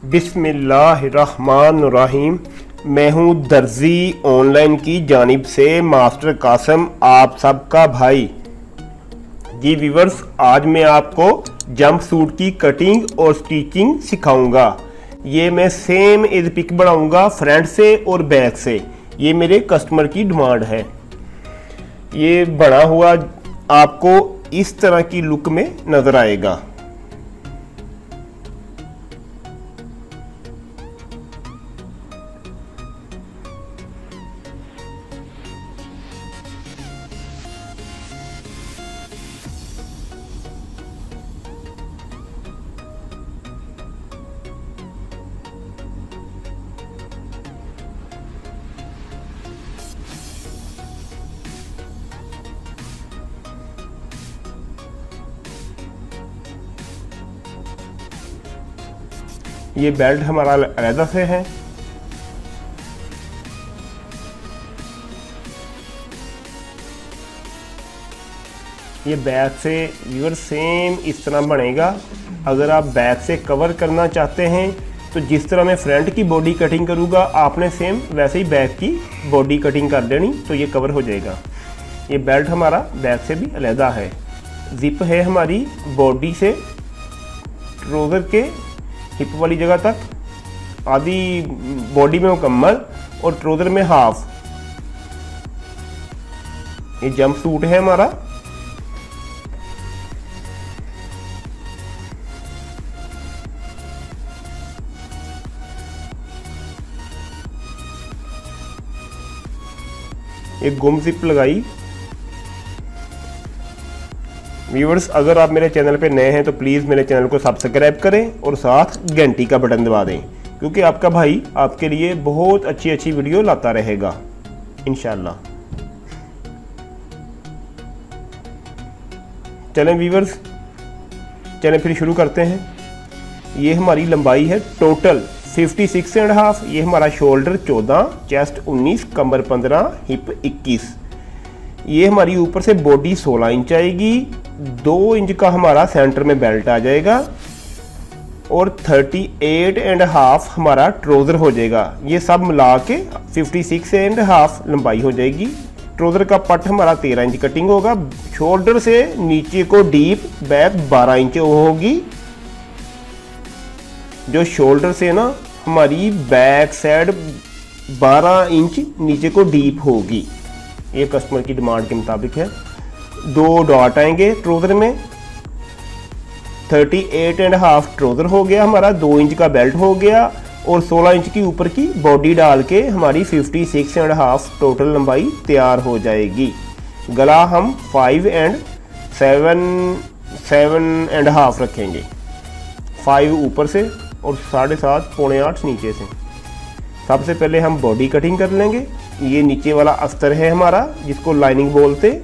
बिस्मिल्लाहिर्रहमानिर्रहीम। मैं हूँ दर्जी ऑनलाइन की जानिब से मास्टर कासम, आप सबका भाई। जी व्यूअर्स, आज मैं आपको जंप सूट की कटिंग और स्टिचिंग सिखाऊंगा। ये मैं सेम एज पिक बनाऊंगा फ्रंट से और बैक से। ये मेरे कस्टमर की डिमांड है। ये बना हुआ आपको इस तरह की लुक में नज़र आएगा। ये बेल्ट हमारा अलग से है। ये बैक से व्यूअर सेम इस तरह बनेगा। अगर आप बैक से कवर करना चाहते हैं तो जिस तरह मैं फ्रंट की बॉडी कटिंग करूँगा, आपने सेम वैसे ही बैक की बॉडी कटिंग कर देनी, तो ये कवर हो जाएगा। ये बेल्ट हमारा बैक से भी अलग है। जिप है हमारी बॉडी से ट्राउज़र के हिप वाली जगह तक, आधी बॉडी में मुकम्मल और ट्राउज़र में हाफ। ये जंप सूट है हमारा। ये गुम जिप लगाई। व्यूअर्स, अगर आप मेरे चैनल पे नए हैं तो प्लीज़ मेरे चैनल को सब्सक्राइब करें और साथ घंटी का बटन दबा दें, क्योंकि आपका भाई आपके लिए बहुत अच्छी अच्छी वीडियो लाता रहेगा इंशाल्लाह। चलें व्यूअर्स, चलें फिर शुरू करते हैं। ये हमारी लंबाई है टोटल 56.5। ये हमारा शोल्डर 14, चेस्ट 19, कमर 15, हिप 21। ये हमारी ऊपर से बॉडी 16 इंच आएगी। 2 इंच का हमारा सेंटर में बेल्ट आ जाएगा और 38.5 हमारा ट्राउज़र हो जाएगा। ये सब मिला के 56.5 लंबाई हो जाएगी। ट्राउज़र का पट हमारा 13 इंच कटिंग होगा। शोल्डर से नीचे को डीप बैक 12 इंच होगी। जो शोल्डर से ना हमारी बैक साइड 12 इंच नीचे को डीप होगी। ये कस्टमर की डिमांड के मुताबिक है। 2 डॉट आएंगे ट्राउज़र में। 38.5 ट्राउज़र हो गया हमारा, 2 इंच का बेल्ट हो गया और 16 इंच की ऊपर की बॉडी डाल के हमारी 56.5 टोटल लंबाई तैयार हो जाएगी। गला हम 5 and 7.5 रखेंगे। 5 ऊपर से और 7.5 पौने 8 नीचे से। सबसे पहले हम बॉडी कटिंग कर लेंगे। ये नीचे वाला अस्तर है हमारा, जिसको लाइनिंग बोलते।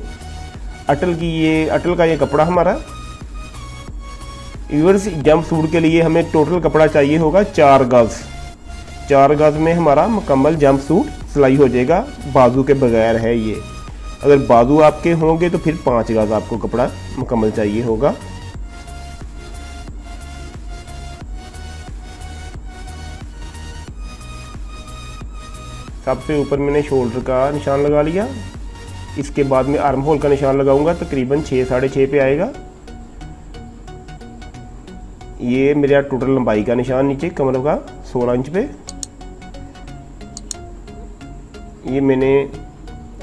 अटल की ये अटल का ये कपड़ा हमारा। व्यूअर्स, जंप सूट के लिए हमें टोटल कपड़ा चाहिए होगा 4 गज। 4 गज में हमारा मुकम्मल जंप सूट सिलाई हो जाएगा। बाजू के बगैर है ये। अगर बाजू आपके होंगे तो फिर 5 गज आपको कपड़ा मुकम्मल चाहिए होगा। सबसे ऊपर मैंने शोल्डर का निशान लगा लिया। इसके बाद में आर्म होल का निशान लगाऊंगा, तकरीबन 6 साढ़े 6 पे आएगा। ये मेरा टोटल लंबाई का निशान नीचे कमर का 16 इंच पे। ये मैंने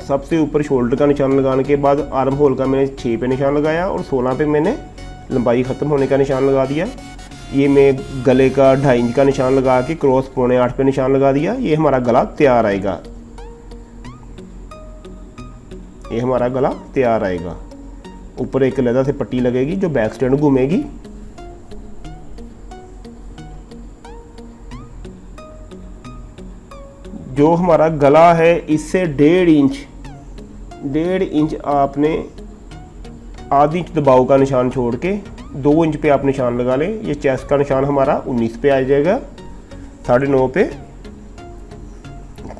सबसे ऊपर शोल्डर का निशान लगाने के बाद आर्म होल का मैंने 6 पे निशान लगाया और 16 पे मैंने लंबाई ख़त्म होने का निशान लगा दिया। ये मैं गले का 2.5 इंच का निशान लगा के क्रॉस पौने 8 पे निशान लगा दिया। ये हमारा गला तैयार आएगा। ये हमारा गला तैयार आएगा। ऊपर एक लदा से पट्टी लगेगी जो बैक स्टैंड घूमेगी। जो हमारा गला है इससे 1.5 इंच आपने आधी इंच दबाव का निशान छोड़ के 2 इंच पे आप निशान लगा लें। ये चेस्ट का निशान हमारा 19 पे आ जाएगा, 9.5 पे।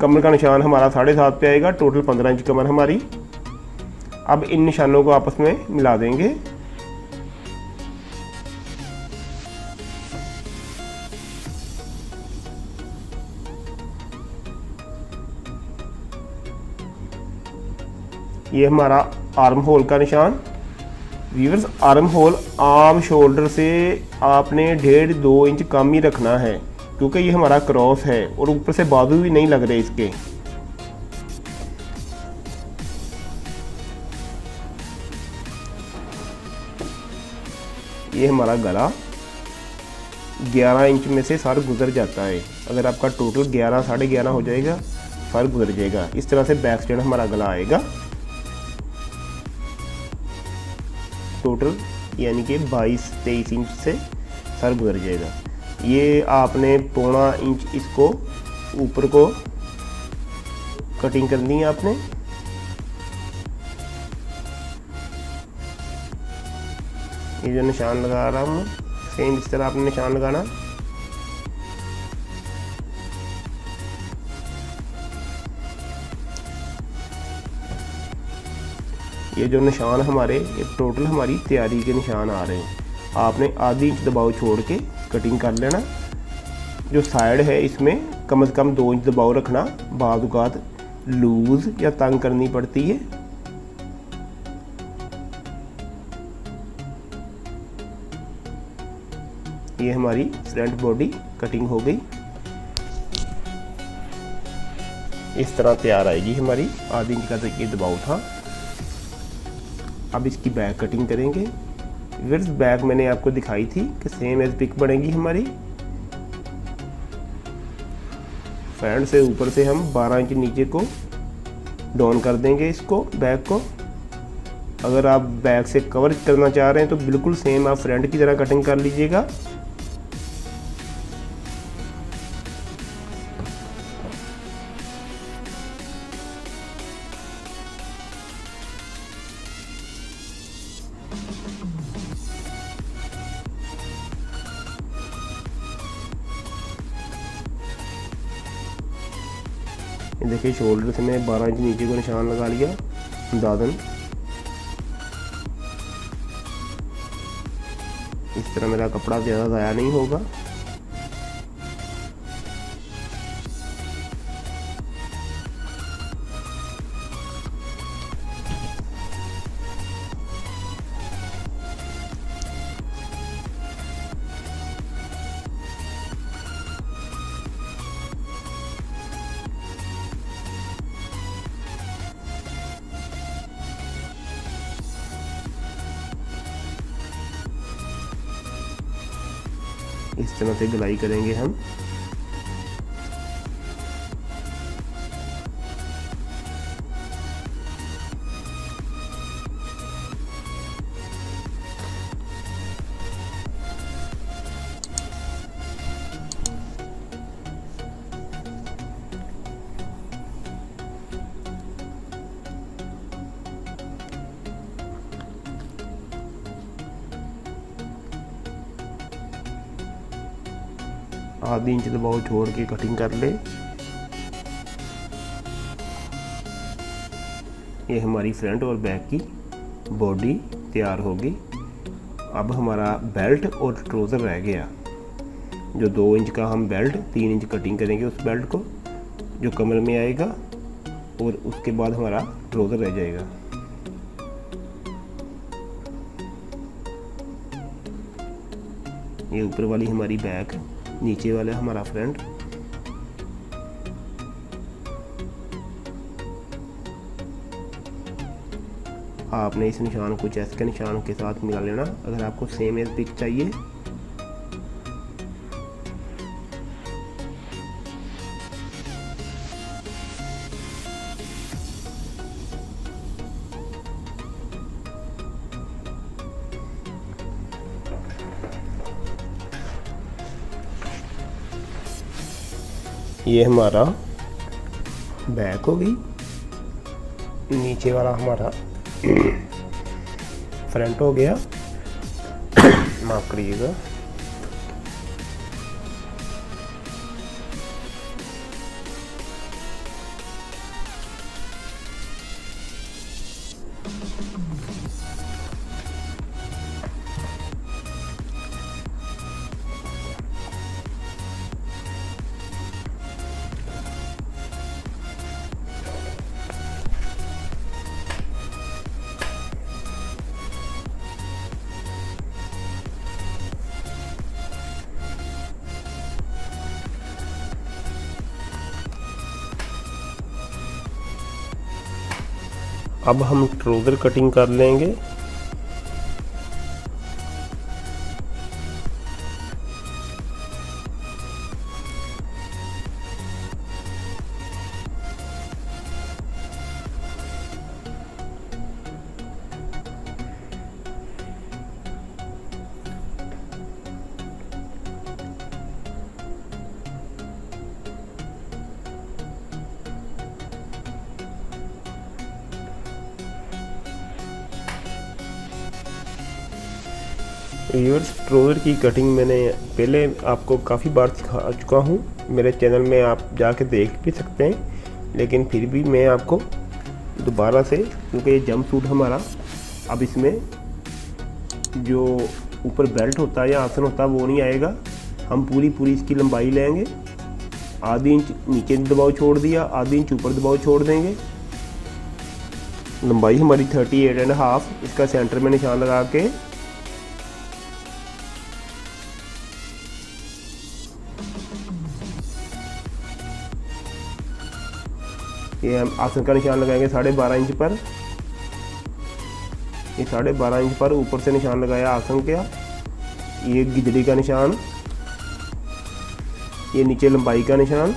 कमर का निशान हमारा 7.5 पे आएगा। टोटल 15 इंच कमर हमारी। अब इन निशानों को आपस में मिला देंगे। ये हमारा आर्म होल का निशान। व्यूअर्स, आर्म होल आम शोल्डर से आपने 1.5-2 इंच कम ही रखना है, क्योंकि ये हमारा क्रॉस है और ऊपर से बाजू भी नहीं लग रहे इसके। ये हमारा गला 11 इंच में से सर गुजर जाता है। अगर आपका टोटल 11 साढ़े 11 हो जाएगा, सर गुजर जाएगा। इस तरह से बैक साइड हमारा गला आएगा। टोटल यानी कि 22-23 इंच से सर गुजर जाएगा। ये आपने 1.25 इंच इसको ऊपर को कटिंग करनी है आपने। ये जो निशान लगा रहा हूँ सेम इस तरह आपने निशान लगाना। ये जो निशान हमारे, ये टोटल हमारी तैयारी के निशान आ रहे हैं। आपने आधी इंच दबाव छोड़ के कटिंग कर लेना। जो साइड है इसमें कम से कम 2 इंच दबाव रखना, बाद औक़ात लूज या तंग करनी पड़ती है। ये हमारी फ्रंट बॉडी कटिंग हो गई। इस तरह तैयार आएगी हमारी। आधी इंच का ये दबाव था। अब इसकी बैक कटिंग करेंगे। विर्स बैक मैंने आपको दिखाई थी कि सेम एज पिक बनेगी हमारी। फ्रंट से ऊपर से हम 12 इंच नीचे को डाउन कर देंगे इसको, बैक को। अगर आप बैक से कवर करना चाह रहे हैं तो बिल्कुल सेम आप फ्रंट की तरह कटिंग कर लीजिएगा। देखिए, शोल्डर से मैं 12 इंच नीचे को निशान लगा लिया दादन। इस तरह मेरा कपड़ा ज़्यादा ज़ाया नहीं होगा। इस तरह से गलाई करेंगे हम। आधी इंच दबाव छोड़ के कटिंग कर ले। ये हमारी फ्रंट और बैक की बॉडी तैयार होगी। अब हमारा बेल्ट और ट्राउज़र रह गया। जो 2 इंच का हम बेल्ट, 3 इंच कटिंग करेंगे उस बेल्ट को जो कमर में आएगा, और उसके बाद हमारा ट्राउज़र रह जाएगा। ये ऊपर वाली हमारी बैक, नीचे वाला हमारा फ्रंट। आपने इस निशान को चेस्ट के निशान के साथ मिला लेना अगर आपको सेम एज पिक चाहिए। ये हमारा बैक हो गई, नीचे वाला हमारा फ्रंट हो गया। माफ करिएगा। अब हम ट्राउज़र कटिंग कर लेंगे। व्यूअर्स, ट्राउज़र की कटिंग मैंने पहले आपको काफ़ी बार सिखा चुका हूँ, मेरे चैनल में आप जाके देख भी सकते हैं, लेकिन फिर भी मैं आपको दोबारा से, क्योंकि ये जंप सूट हमारा, अब इसमें जो ऊपर बेल्ट होता है या आसन होता है वो नहीं आएगा। हम पूरी इसकी लंबाई लेंगे, आधी इंच नीचे दबाव छोड़ दिया, आधी इंच ऊपर दबाव छोड़ देंगे। लंबाई हमारी 38.5, इसका सेंटर में निशान लगा के ये हम आसन का निशान लगाएंगे 12.5 इंच पर। ये 12.5 इंच पर ऊपर से निशान लगाया आसन का, ये गिदड़ी का निशान, ये नीचे लंबाई का निशान,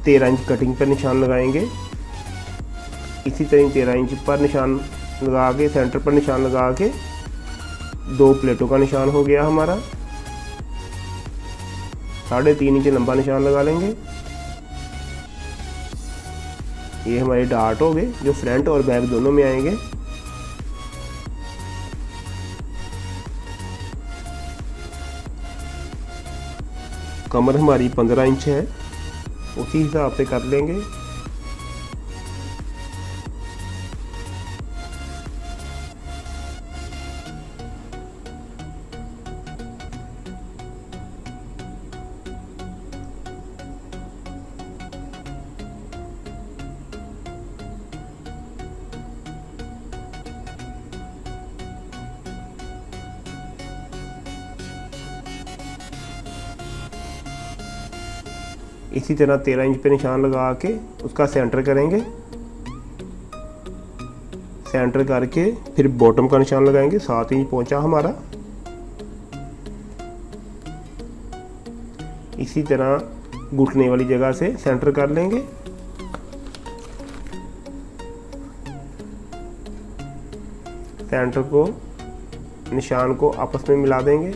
तेरह इंच कटिंग पर निशान लगाएंगे। इसी तरह 13 इंच पर निशान लगा के, सेंटर पर निशान लगा के 2 प्लेटों का निशान हो गया हमारा। 3.5 इंच लंबा निशान लगा लेंगे। ये हमारे डार्ट हो गए जो फ्रंट और बैक दोनों में आएंगे। कमर हमारी 15 इंच है, उसी हिसाब से कर लेंगे। इसी तरह 13 इंच पे निशान लगा के उसका सेंटर करेंगे। सेंटर करके फिर बॉटम का निशान लगाएंगे। 7 इंच पहुंचा हमारा। इसी तरह घुटने वाली जगह से सेंटर कर लेंगे। सेंटर को, निशान को आपस में मिला देंगे।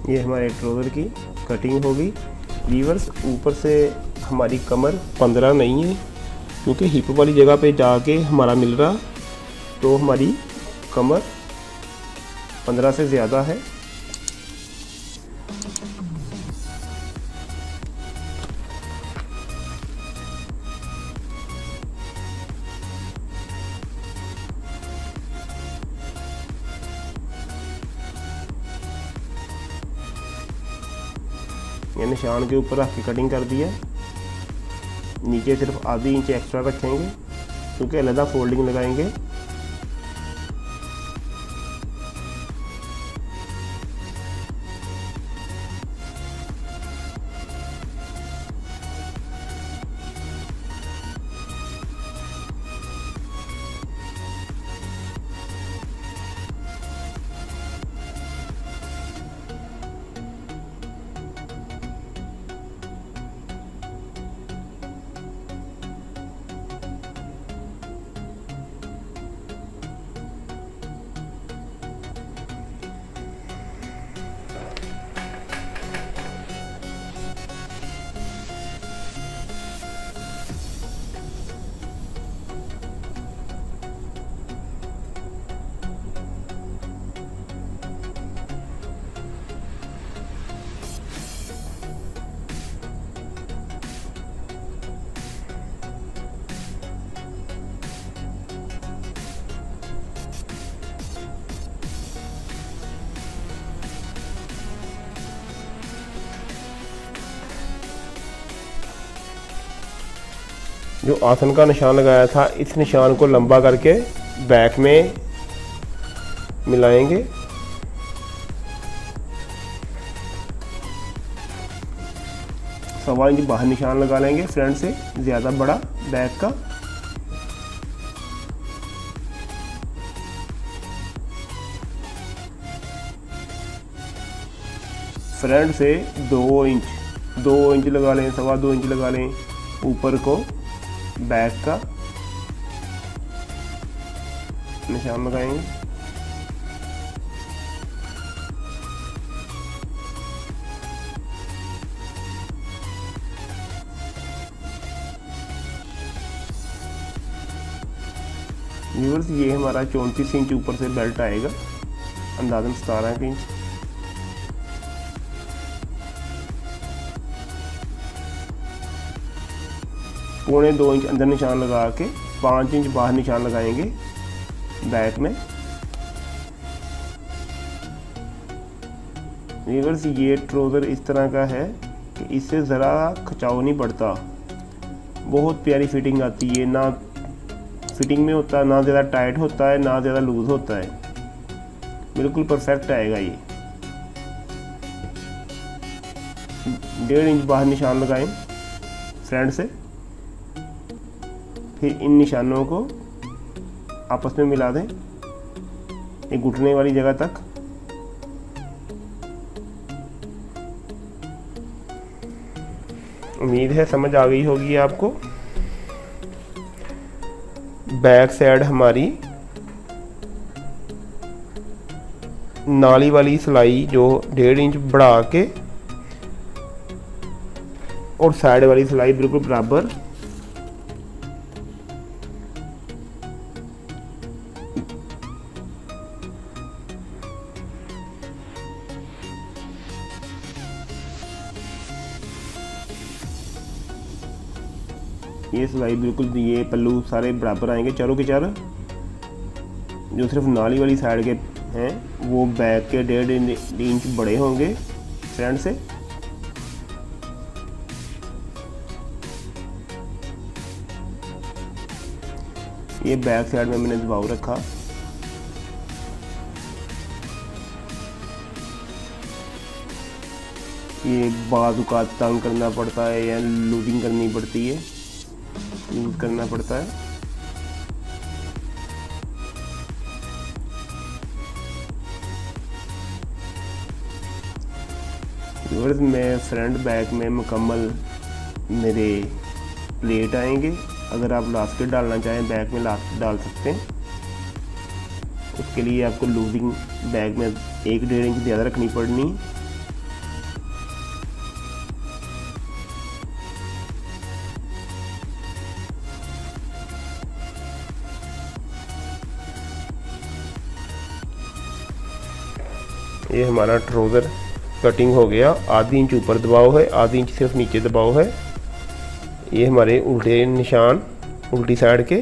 ये हमारे ट्राउज़र की कटिंग होगी। वीवर्स, ऊपर से हमारी कमर 15 नहीं है, क्योंकि हिप वाली जगह पे जाके हमारा मिल रहा, तो हमारी कमर 15 से ज़्यादा है। ये निशान के ऊपर रख के कटिंग कर दिया। नीचे सिर्फ आधी इंच एक्स्ट्रा रखेंगे, क्योंकि अलग फोल्डिंग लगाएंगे। जो आसन का निशान लगाया था इस निशान को लंबा करके बैक में मिलाएंगे। सवा इंच बाहर निशान लगा लेंगे फ्रंट से, ज़्यादा बड़ा बैक का। फ्रंट से 2 इंच लगा लें, सवा 2 इंच लगा लें ऊपर को बैक का निशान लगाएंगे। व्यूअर्स ये हमारा 34 इंच ऊपर से बेल्ट आएगा, अंदाजन 17 इंच। पौने 2 इंच अंदर निशान लगा के 5 इंच बाहर निशान लगाएंगे बैक में। व्यूअर्स ये ट्राउज़र इस तरह का है कि इससे ज़रा खिंचाव नहीं पड़ता, बहुत प्यारी फिटिंग आती है। ना फिटिंग में होता है, ना ज़्यादा टाइट होता है, ना ज़्यादा लूज़ होता है, बिल्कुल परफेक्ट आएगा ये। 1.5 इंच बाहर निशान लगाएं फ्रंट से, फिर इन निशानों को आपस में मिला दें एक घुटने वाली जगह तक। उम्मीद है समझ आ गई होगी आपको। बैक साइड हमारी नाली वाली सिलाई जो 1.5 इंच बढ़ा के और साइड वाली सिलाई बिल्कुल बराबर। ये सिलाई बिल्कुल, ये पल्लू सारे बराबर आएंगे चारों के चारों। जो सिर्फ नाली वाली साइड के हैं वो बैक के 1.5 इंच बड़े होंगे फ्रंट से। ये बैक साइड में मैंने दबाव रखा। ये बाजू का तंग करना पड़ता है या लूजिंग करनी पड़ती है, यूज करना पड़ता है। व्यूअर्स में फ्रंट बैक में मुकम्मल मेरे प्लेट आएंगे। अगर आप लास्टिक डालना चाहें बैक में लास्टिक डाल सकते हैं। उसके लिए आपको लूजिंग बैक में 1-1.5 इंच ज़्यादा रखनी पड़नी। ये हमारा ट्राउज़र कटिंग हो गया। आधी इंच ऊपर दबाव है, आधी इंच सिर्फ नीचे दबाव है। ये हमारे उल्टे निशान उल्टी साइड के।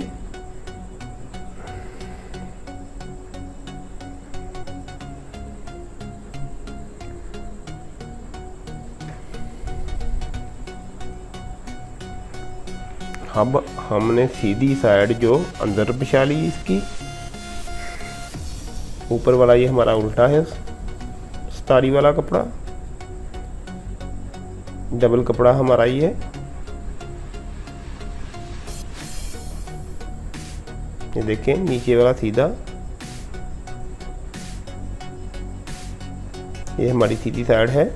अब हमने सीधी साइड जो अंदर बिछा ली इसकी, ऊपर वाला ये हमारा उल्टा है तारी वाला कपड़ा, डबल कपड़ा हमारा ये है। ये देखें नीचे वाला सीधा, ये हमारी सीधी साइड है।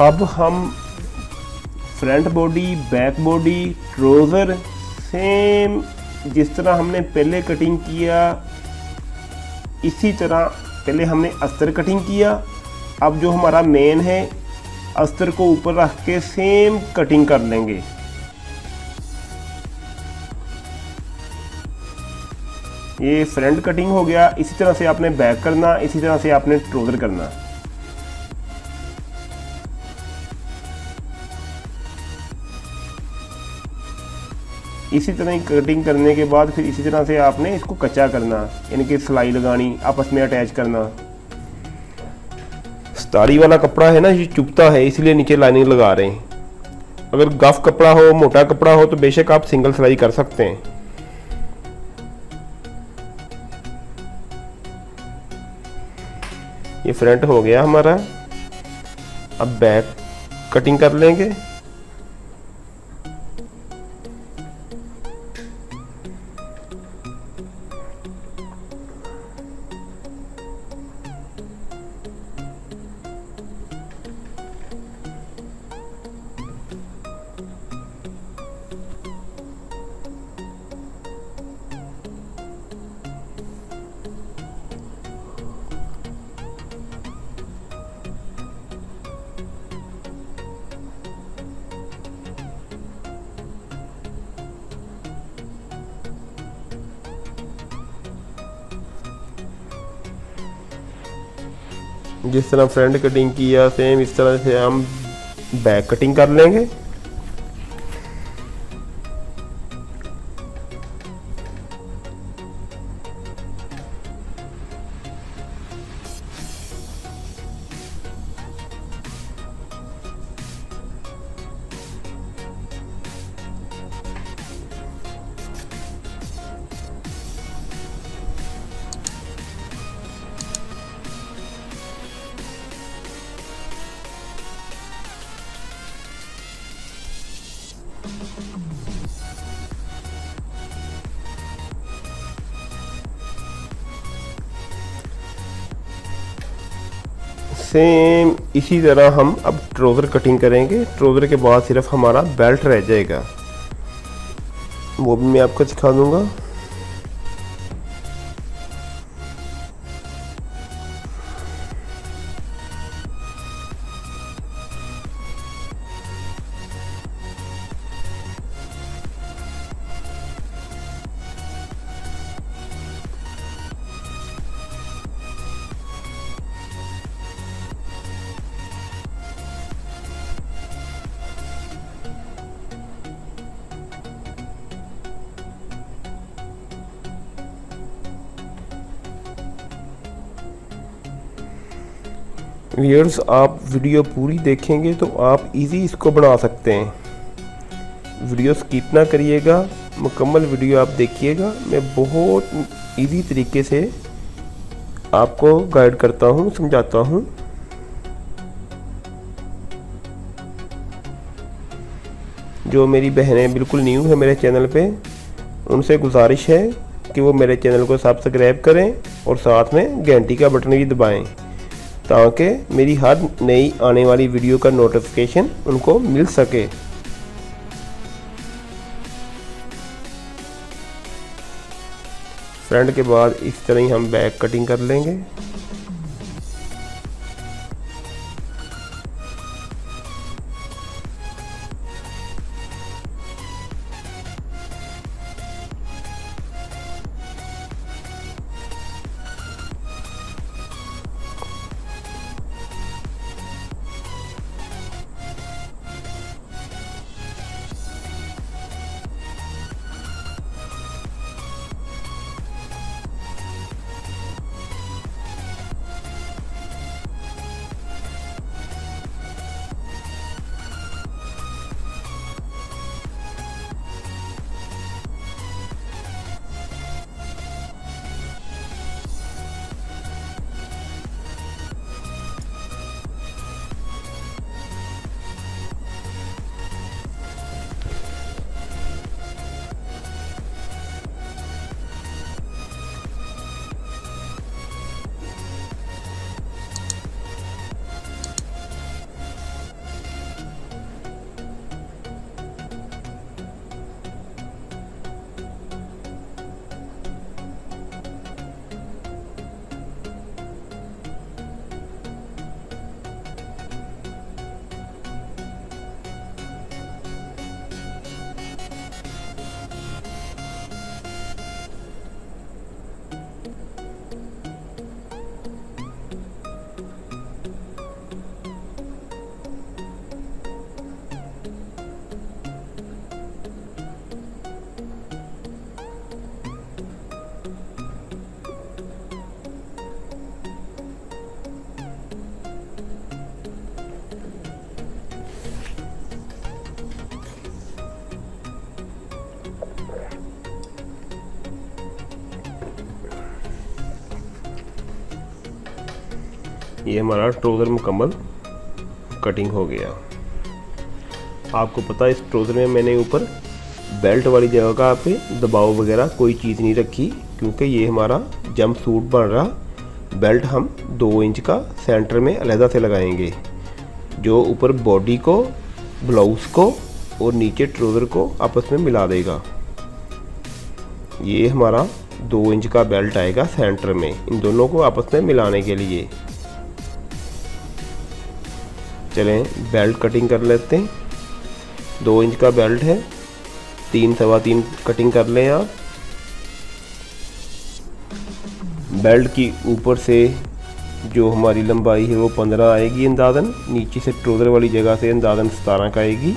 अब हम front body back body trouser same जिस तरह हमने पहले कटिंग किया, इसी तरह पहले हमने अस्तर कटिंग किया, अब जो हमारा मेन है, अस्तर को ऊपर रख के सेम कटिंग कर लेंगे। ये फ्रंट कटिंग हो गया। इसी तरह से आपने बैक करना, इसी तरह से आपने ट्राउजर करना। इसी तरह ही कटिंग करने के बाद फिर इसी तरह से आपने इसको कच्चा करना, यानी कि सिलाई लगानी, आपस में अटैच करना। स्तारी वाला कपड़ा है ना, ये चुभता है, इसलिए नीचे लाइनिंग लगा रहे हैं। अगर गफ कपड़ा हो, मोटा कपड़ा हो, तो बेशक आप सिंगल सिलाई कर सकते हैं। ये फ्रंट हो गया हमारा। अब बैक कटिंग कर लेंगे। जिस तरह फ्रंट कटिंग किया, सेम इस तरह से हम बैक कटिंग कर लेंगे। सेम इसी तरह हम अब ट्राउज़र कटिंग करेंगे। ट्राउज़र के बाद सिर्फ हमारा बेल्ट रह जाएगा, वो भी मैं आपको सिखा दूंगा। व्यूअर्स, आप वीडियो पूरी देखेंगे तो आप इजी इसको बना सकते हैं। वीडियो स्किप ना करिएगा, मुकम्मल वीडियो आप देखिएगा। मैं बहुत इजी तरीके से आपको गाइड करता हूँ, समझाता हूँ। जो मेरी बहनें बिल्कुल न्यू है मेरे चैनल पे, उनसे गुजारिश है कि वो मेरे चैनल को सब्सक्राइब करें और साथ में घंटी का बटन भी दबाएं, ताकि मेरी हर नई आने वाली वीडियो का नोटिफिकेशन उनको मिल सके। फ्रंट के बाद इस तरह ही हम बैक कटिंग कर लेंगे। ये हमारा ट्राउज़र मुकम्मल कटिंग हो गया। आपको पता है इस ट्राउज़र में मैंने ऊपर बेल्ट वाली जगह का पे दबाव वगैरह कोई चीज़ नहीं रखी, क्योंकि ये हमारा जंप सूट बन रहा। बेल्ट हम 2 इंच का सेंटर में अलहदा से लगाएंगे, जो ऊपर बॉडी को, ब्लाउज़ को और नीचे ट्राउज़र को आपस में मिला देगा। ये हमारा 2 इंच का बेल्ट आएगा सेंटर में, इन दोनों को आपस में मिलाने के लिए। चलें बेल्ट कटिंग कर लेते हैं। 2 इंच का बेल्ट है, 3 सवा 3 कटिंग कर लें आप। बेल्ट की ऊपर से जो हमारी लंबाई है वो 15 आएगी अंदाज़न, नीचे से ट्राउज़र वाली जगह से अंदाज़न 17 का आएगी।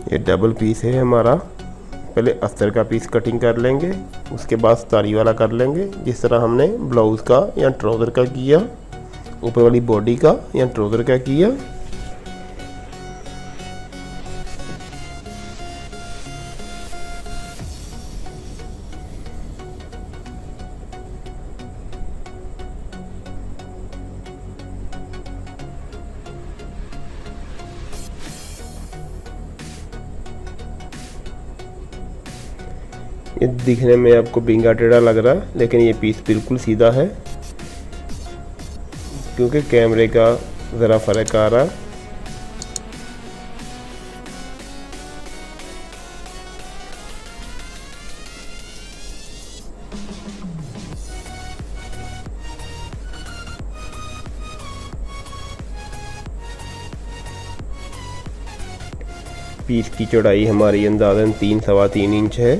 ये डबल पीस है हमारा। पहले अस्तर का पीस कटिंग कर लेंगे, उसके बाद सतारी वाला कर लेंगे, जिस तरह हमने ब्लाउज़ का या ट्राउज़र का किया, ऊपर वाली बॉडी का या ट्राउज़र का किया। ये दिखने में आपको बिंगा टेढ़ा लग रहा है, लेकिन ये पीस बिल्कुल सीधा है, क्योंकि कैमरे का ज़रा फ़र्क आ रहा। पीस की चौड़ाई हमारी अंदाज़न 3 सवा 3 इंच है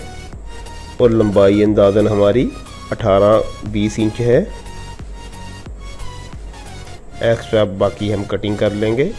और लंबाई अंदाज़न हमारी 18-20 इंच है। एक्स्ट्रा बाकी हम कटिंग कर लेंगे।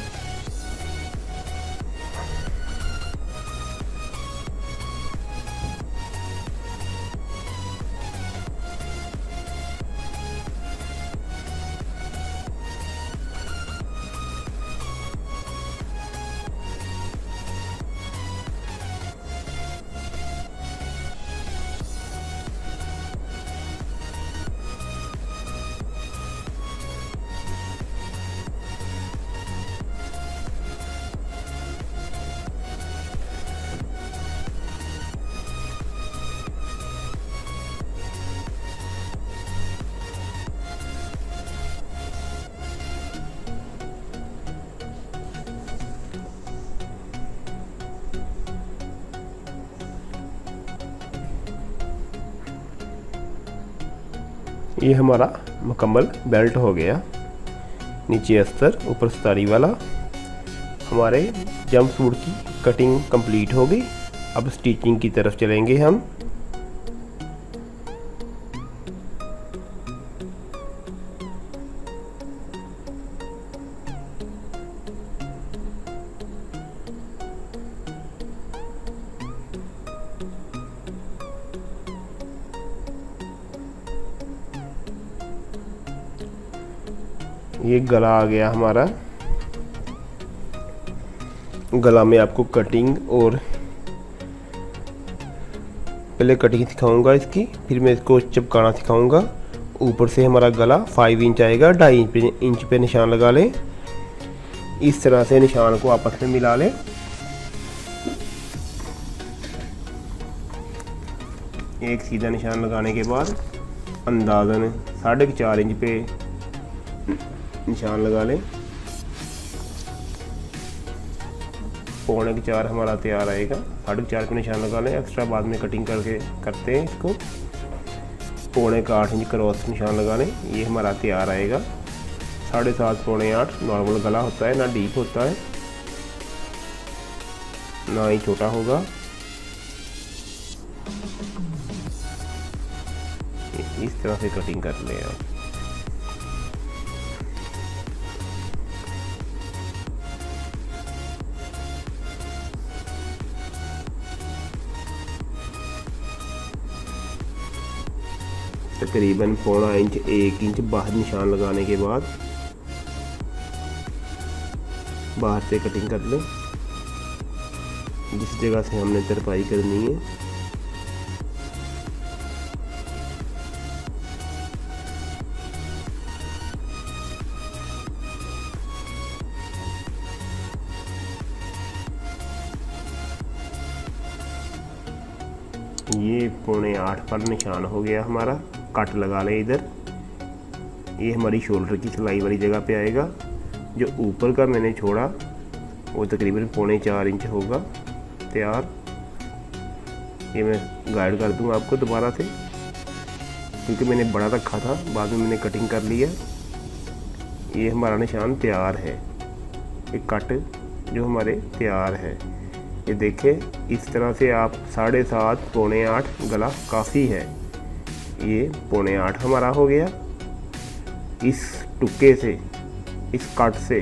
ये हमारा मुकम्मल बेल्ट हो गया। नीचे अस्तर, ऊपर सतारी वाला। हमारे जंप सूट की कटिंग कंप्लीट हो गई। अब स्टिचिंग की तरफ चलेंगे हम। ये गला आ गया हमारा। गला में आपको कटिंग और पहले कटिंग सिखाऊंगा इसकी, फिर मैं इसको चिपकाना सिखाऊंगा। ऊपर से हमारा गला 5 इंच आएगा, 2.5 इंच पे निशान लगा लें। इस तरह से निशान को आपस में मिला लें। एक सीधा निशान लगाने के बाद अंदाज़न 4.5 इंच पे निशान लगा लें। 3.25 हमारा तैयार आएगा। 4.5 पे निशान लगा लें। एक्स्ट्रा बाद में कटिंग करके करते हैं इसको। 7.25 इंच क्रॉस निशान लगा लें। ये हमारा तैयार आएगा। 7.5 7.8 नॉर्मल गला होता है, ना डीप होता है ना ही छोटा होगा। इस तरह से कटिंग कर लें आप। तकरीबन 1.25 इंच 1 इंच बाहर निशान लगाने के बाद बाहर से कटिंग कर लें, जिस जगह से हमने तरपाई करनी है। ये 7.25 पर निशान हो गया हमारा। कट लगा लें इधर। ये हमारी शोल्डर की सिलाई वाली जगह पे आएगा। जो ऊपर का मैंने छोड़ा वो तकरीबन 4.25 इंच होगा तैयार। ये मैं गाइड कर दूंगा आपको दोबारा से, क्योंकि मैंने बड़ा रखा था, बाद में मैंने कटिंग कर लिया। ये हमारा निशान तैयार है। ये कट जो हमारे तैयार है, ये देखें इस तरह से आप 7.5 7.25 गला काफ़ी है। ये 7.25 हमारा हो गया। इस टुक्के से, इस कट से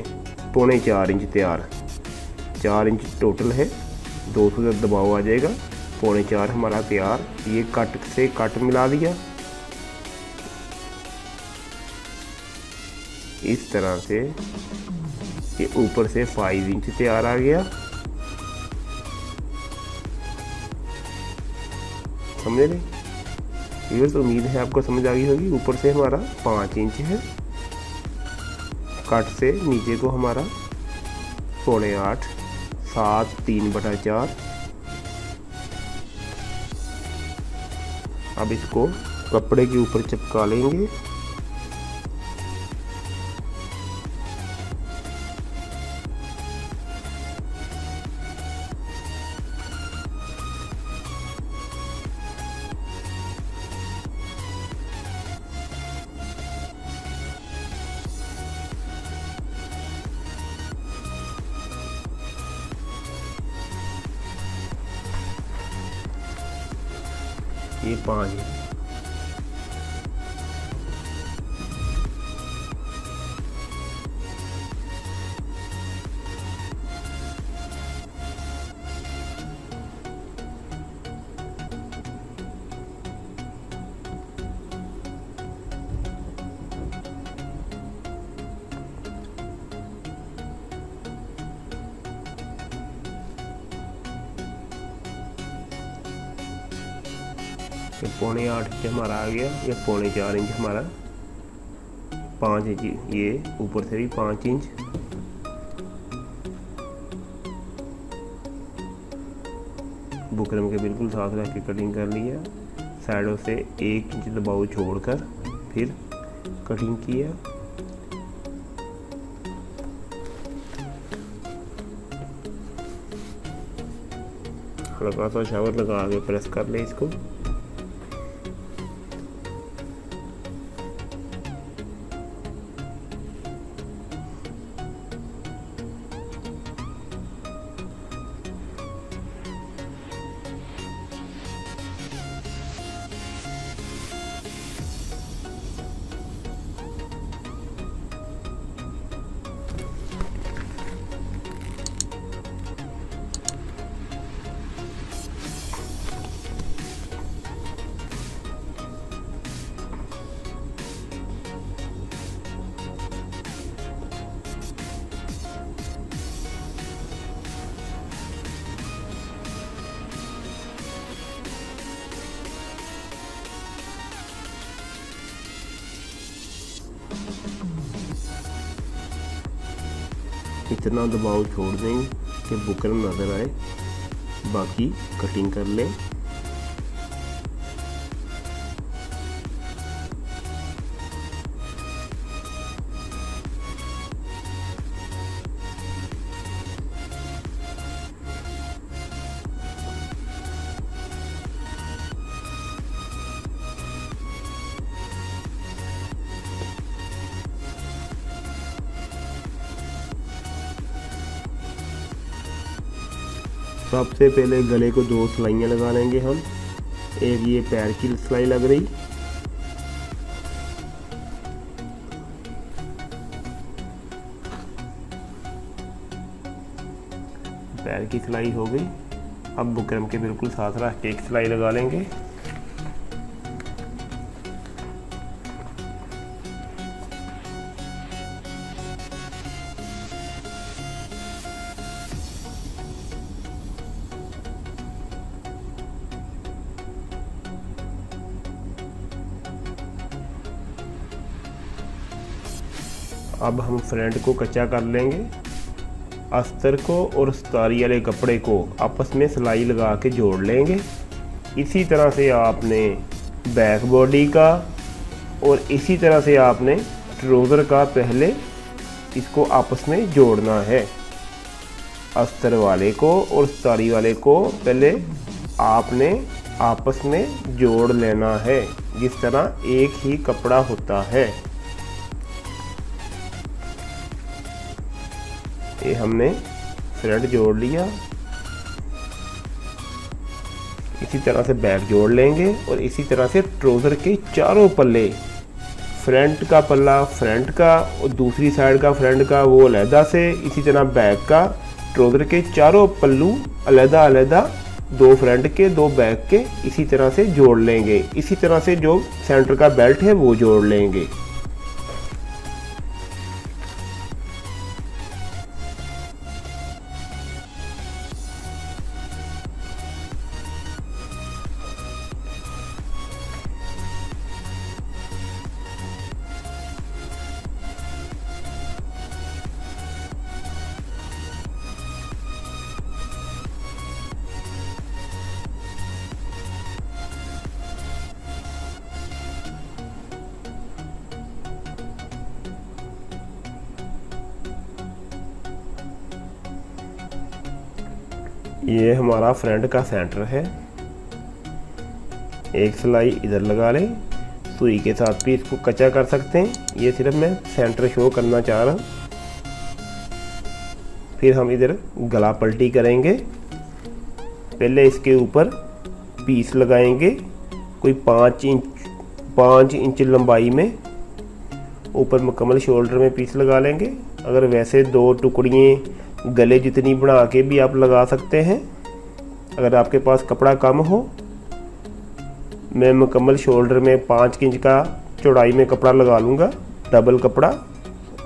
4.25 इंच तैयार। 4 इंच टोटल है, 200 दबाव आ जाएगा। 4.25 हमारा तैयार। ये कट से कट मिला दिया। इस तरह से ये ऊपर से 5 इंच तैयार आ गया। समझे नहीं? ये तो उम्मीद है आपको समझ आ गई होगी। ऊपर से हमारा 5 इंच है, कट से नीचे को हमारा 7.25 7 3/4। अब इसको कपड़े के ऊपर चिपका लेंगे। ये 5 है। ये 7.25 इंच हमारा आ गया। ये 4.25 इंच हमारा, 5 इंच ये ऊपर से भी 5 इंच। बुकरम के बिल्कुल साथ रख के कटिंग कर लिया। साइडों से 1 इंच दबाव छोड़कर फिर कटिंग किया। हल्का सा शावर लगा के प्रेस कर ले इसको। इतना दबाव छोड़ दें कि बुकरम नज़र आए, बाकी कटिंग कर लें। सबसे पहले गले को 2 सिलाइयाँ लगा लेंगे हम। एक ये पैर की सिलाई लग रही, पैर की सिलाई हो गई। अब बुकरम के बिल्कुल साथ रख के एक सिलाई लगा लेंगे। अब हम फ्रंट को कच्चा कर लेंगे। अस्तर को और सितारी वाले कपड़े को आपस में सिलाई लगा के जोड़ लेंगे। इसी तरह से आपने बैक बॉडी का और इसी तरह से आपने ट्राउज़र का पहले इसको आपस में जोड़ना है। अस्तर वाले को और सितारी वाले को पहले आपने आपस में जोड़ लेना है, जिस तरह एक ही कपड़ा होता है। ये हमने फ्रंट जोड़ लिया। इसी तरह से बैक जोड़ लेंगे और इसी तरह से ट्राउज़र के चारों पल्ले, फ्रंट का पल्ला फ्रंट का और दूसरी साइड का फ्रंट का वो अलहदा से, इसी तरह बैक का ट्राउज़र के चारों पल्लू अलहदा अलहदा, दो फ्रंट के दो बैक के इसी तरह से जोड़ लेंगे। इसी तरह से जो सेंटर का बेल्ट है वो जोड़ लेंगे। ये हमारा फ्रंट का सेंटर है। एक सिलाई इधर लगा लें, सुई के साथ भी इसको कच्चा कर सकते हैं। ये सिर्फ मैं सेंटर शो करना चाह रहा हूँ। फिर हम इधर गला पलटी करेंगे। पहले इसके ऊपर पीस लगाएंगे, कोई 5 इंच लंबाई में ऊपर मुकम्मल शोल्डर में पीस लगा लेंगे। अगर वैसे 2 टुकड़ियाँ गले जितनी बना के भी आप लगा सकते हैं। अगर आपके पास कपड़ा कम हो, मैं मुकम्मल शोल्डर में 5 इंच का चौड़ाई में कपड़ा लगा लूँगा, डबल कपड़ा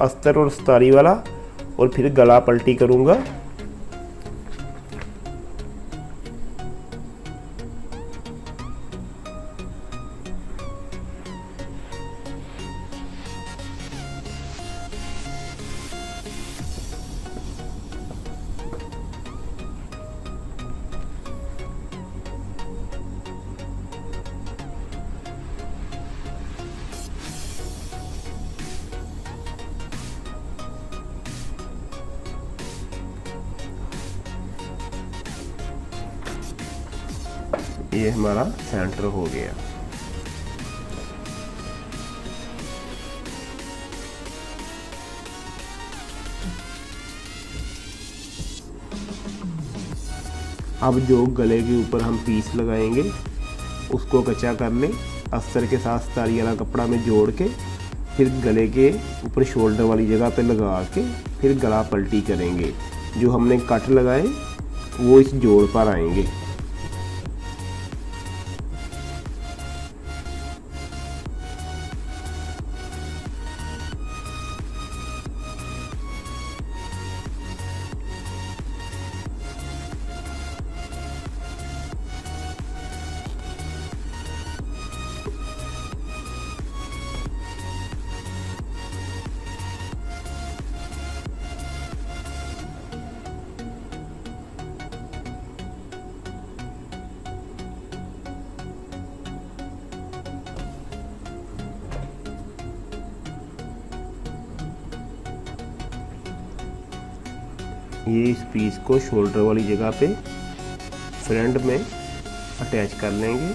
अस्तर और सितारी वाला, और फिर गला पलटी करूँगा। ये हमारा सेंटर हो गया। अब जो गले के ऊपर हम पीस लगाएंगे उसको कच्चा कर लें, अस्तर के साथ सितारी वाला कपड़ा में जोड़ के, फिर गले के ऊपर शोल्डर वाली जगह पे लगा के फिर गला पलटी करेंगे। जो हमने कट लगाए वो इस जोड़ पर आएंगे। ये इस पीस को शोल्डर वाली जगह पे फ्रंट में अटैच कर लेंगे।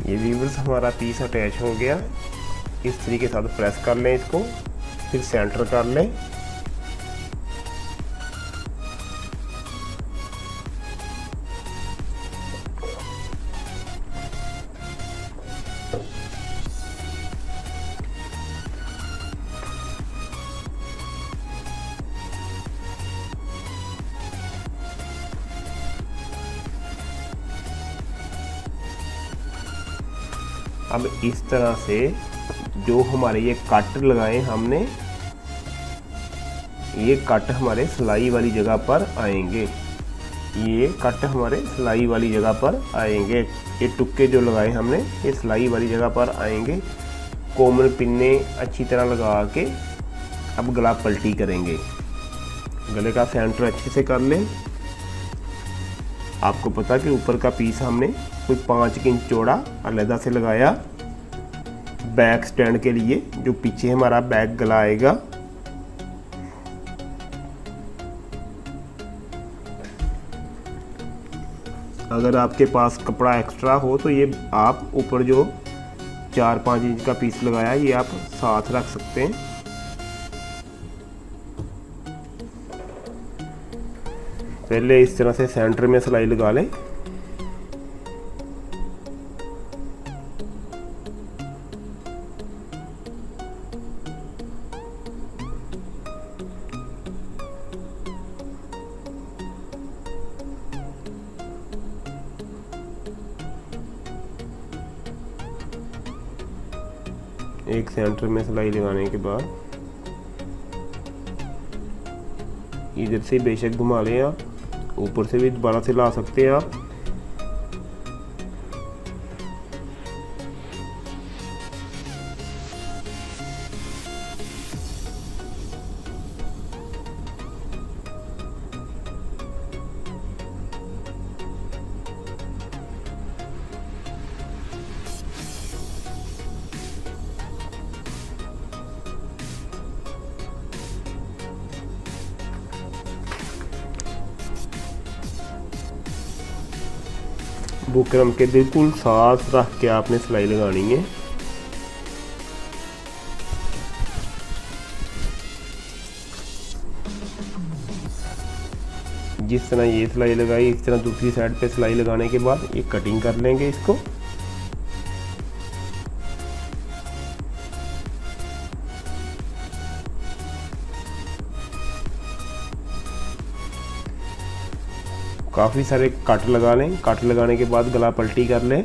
ये व्यूअर्स हमारा पीस अटैच हो गया। इस तरीके के साथ प्रेस कर लें इसको, फिर सेंटर कर लें। अब इस तरह से जो हमारे ये कट लगाए हमने, ये कट हमारे सिलाई वाली जगह पर आएंगे। ये कट हमारे सिलाई वाली जगह पर आएंगे। ये टुक्के जो लगाए हमने ये सिलाई वाली जगह पर आएंगे। कोमल पिन्ने अच्छी तरह लगा के अब गला पलटी करेंगे। गले का सेंटर अच्छे से कर लें। आपको पता कि ऊपर का पीस हमने कोई 5 इंच चौड़ा अलग से लगाया बैक स्टैंड के लिए, जो पीछे हमारा बैक गला आएगा। अगर आपके पास कपड़ा एक्स्ट्रा हो तो ये आप ऊपर जो 4-5 इंच का पीस लगाया ये आप साथ रख सकते हैं। पहले इस तरह से सेंटर में सिलाई लगा लें। एक सेंटर में सिलाई लगाने के बाद इधर से बेशक घुमा लें आप, ऊपर से भी दोबारा से ला सकते हैं आप। बुकरम के बिल्कुल साथ रख के आपने सिलाई लगानी है। जिस तरह ये सिलाई लगाई इस तरह दूसरी साइड पे सिलाई लगाने के बाद ये कटिंग कर लेंगे इसको। काफ़ी सारे कट लगा लें। कट लगाने के बाद गला पलटी कर लें।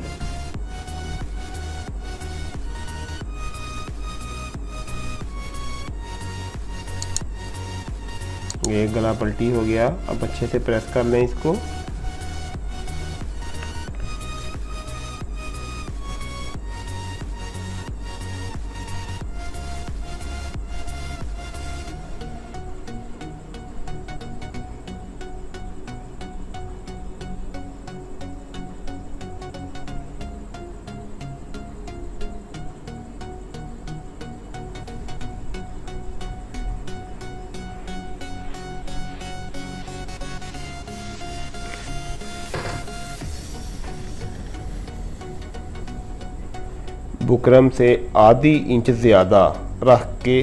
ये गला पलटी हो गया। अब अच्छे से प्रेस कर लें इसको। बुकरम से आधी इंच ज़्यादा रख के,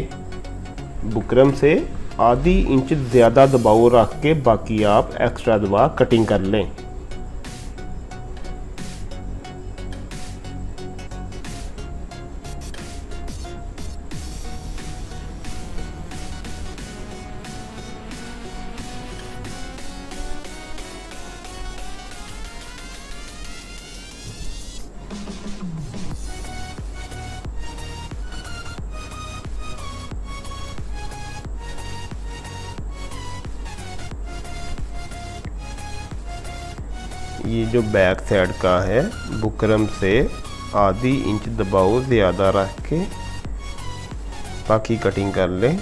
बुकरम से आधी इंच ज़्यादा दबाव रख के बाकी आप एक्स्ट्रा दबा कटिंग कर लें। ये जो बैक साइड का है बुकरम से आधी इंच दबाव ज़्यादा रख के बाकी कटिंग कर लें।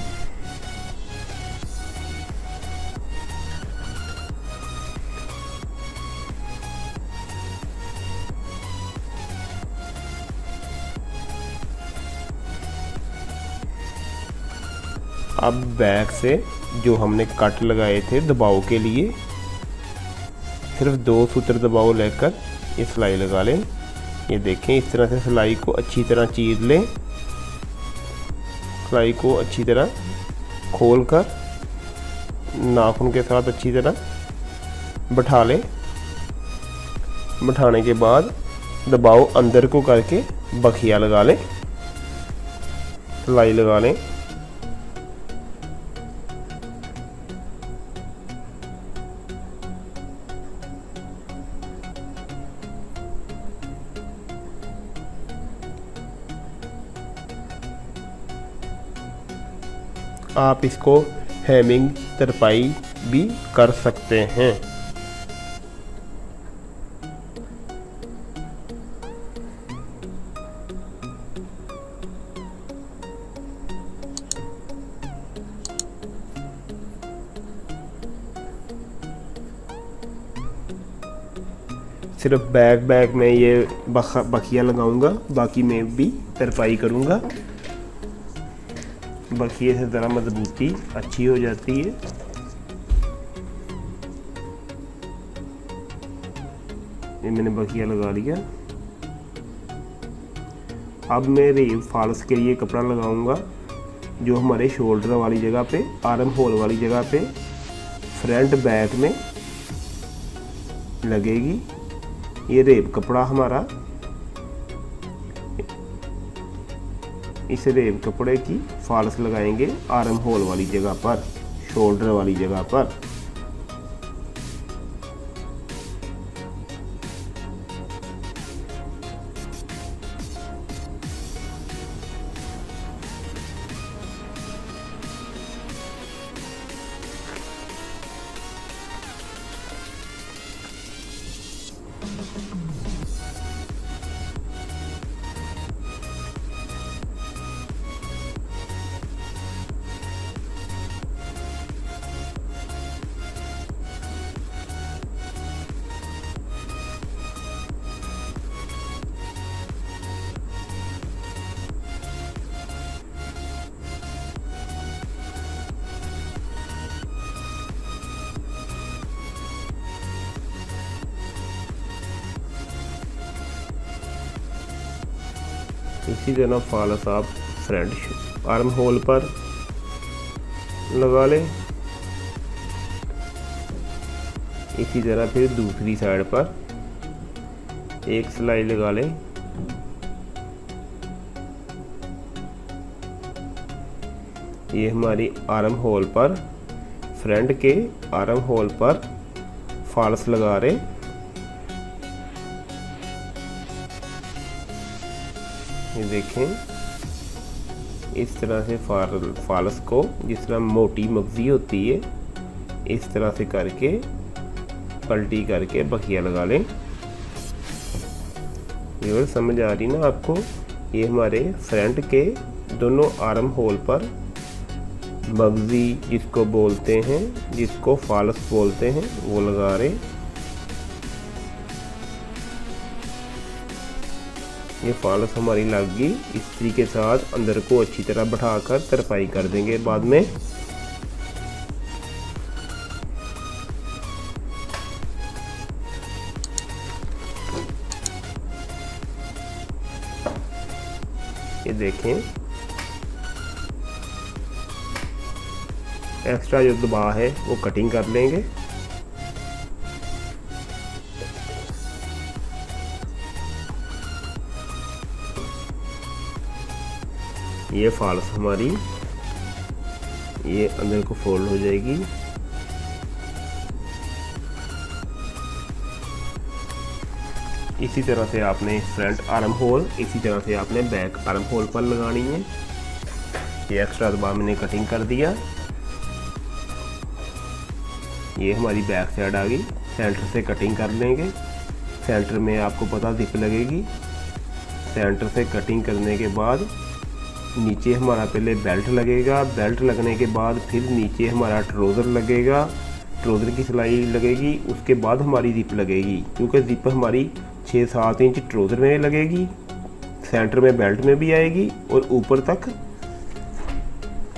अब बैक से जो हमने कट लगाए थे दबाव के लिए सिर्फ 2 सूत्र दबाव लेकर ये सिलाई लगा लें। ये देखें, इस तरह से सिलाई को अच्छी तरह चीर लें। सिलाई को अच्छी तरह खोलकर नाखून के साथ अच्छी तरह बैठा लें। बैठाने के बाद दबाव अंदर को करके बखिया लगा लें, सिलाई लगा लें। आप इसको हेमिंग तरपाई भी कर सकते हैं। सिर्फ बैक में ये बखिया लगाऊंगा, बाकी मैं भी तरपाई करूंगा। बखिए से ज़रा मजबूती अच्छी हो जाती है। ये मैंने बखिया लगा लिया। अब मैं रेब फॉल्स के लिए कपड़ा लगाऊंगा जो हमारे शोल्डर वाली जगह पे, आर्म होल वाली जगह पे फ्रंट बैक में लगेगी। ये रेब कपड़ा हमारा, इस रेब कपड़े की फॉल्स लगाएंगे आर्म होल वाली जगह पर, शोल्डर वाली जगह पर। इसी तरह फॉल्स आप फ्रंट आर्म होल पर लगा लें। इसी तरह फिर दूसरी साइड पर एक सिलाई लगा लें। ये हमारी आर्म होल पर, फ्रंट के आर्म होल पर फॉल्स लगा रहे। ये देखें, इस तरह से फॉल्स को, जिस तरह मोटी मगजी होती है, इस तरह से करके पलटी करके बखिया लगा लें। ये समझ आ रही ना आपको? ये हमारे फ्रंट के दोनों आर्म होल पर मगजी जिसको बोलते हैं, जिसको फॉल्स बोलते हैं, वो लगा रहे। ये फॉल्स हमारी लग गई। इस्त्री के साथ अंदर को अच्छी तरह बैठाकर तरपाई कर देंगे बाद में। ये देखें, एक्स्ट्रा जो दबाव है वो कटिंग कर लेंगे। ये फॉल्स हमारी ये अंदर को फोल्ड हो जाएगी। इसी तरह से आपने फ्रंट आर्म होल, इसी तरह से आपने बैक आर्म होल पर लगानी है। ये एक्स्ट्रा दबाव मैंने कटिंग कर दिया। ये हमारी बैक साइड आ गई। सेंटर से कटिंग कर लेंगे। सेंटर में आपको पता जिप लगेगी। सेंटर से कटिंग करने के बाद नीचे हमारा पहले बेल्ट लगेगा। बेल्ट लगने के बाद फिर नीचे हमारा ट्राउज़र लगेगा। ट्राउज़र की सिलाई लगेगी। उसके बाद हमारी जिप लगेगी, क्योंकि जिप हमारी 6-7 इंच ट्राउज़र में लगेगी, सेंटर में बेल्ट में भी आएगी और ऊपर तक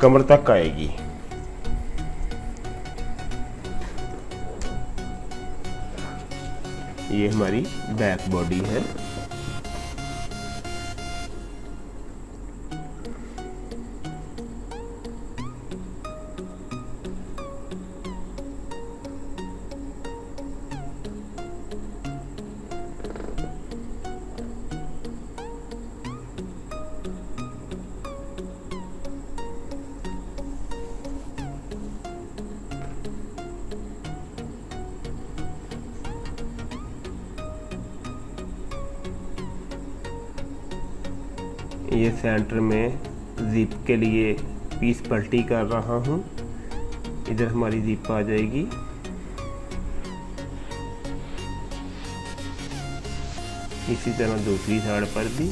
कमर तक आएगी। ये हमारी बैक बॉडी है। ये सेंटर में जिप के लिए पीस पलटी कर रहा हूँ। इधर हमारी जिप आ जाएगी। इसी तरह दूसरी साइड पर भी।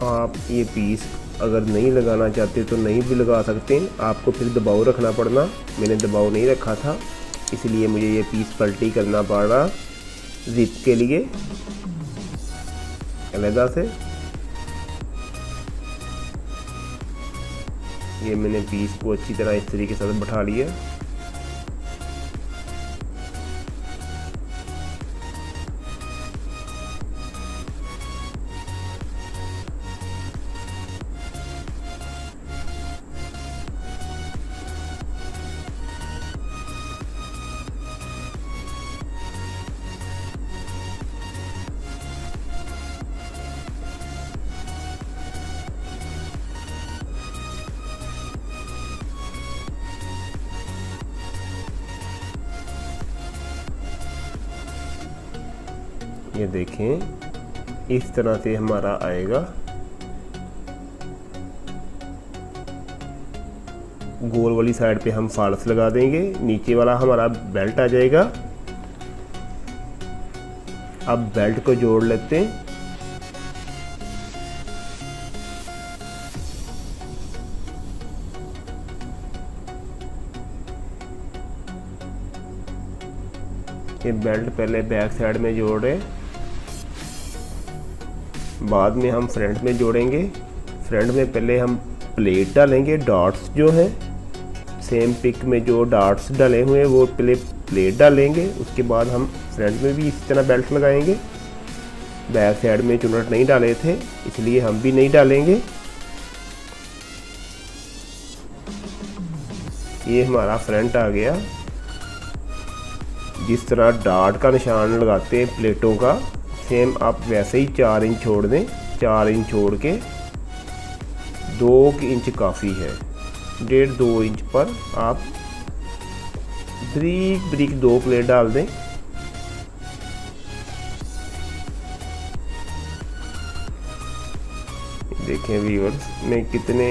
आप ये पीस अगर नहीं लगाना चाहते तो नहीं भी लगा सकते, आपको फिर दबाव रखना पड़ना। मैंने दबाव नहीं रखा था, इसलिए मुझे ये पीस पलटी करना पड़ा जिप के लिए अलहदा से। ये मैंने पीस को अच्छी तरह इस तरीके से बैठा लिया। ये देखें, इस तरह से हमारा आएगा। गोल वाली साइड पे हम फॉल्स लगा देंगे, नीचे वाला हमारा बेल्ट आ जाएगा। अब बेल्ट को जोड़ लेते हैं। ये बेल्ट पहले बैक साइड में जोड़े, बाद में हम फ्रंट में जोड़ेंगे। फ्रंट में पहले हम प्लेट डालेंगे, डॉट्स जो हैं सेम पिक में जो डॉट्स डाले हुए हैं वो पहले प्लेट डालेंगे। उसके बाद हम फ्रंट में भी इसी तरह बेल्ट लगाएंगे। बैक साइड में चुनट नहीं डाले थे, इसलिए हम भी नहीं डालेंगे। ये हमारा फ्रंट आ गया। जिस तरह डॉट का निशान लगाते हैं प्लेटों का, सेम आप वैसे ही 4 इंच छोड़ दें। 4 इंच छोड़ के 2 इंच काफ़ी है। 1.5-2 इंच पर आप ब्रीक 2 प्लेट डाल दें। देखें व्यूअर्स, मैं कितने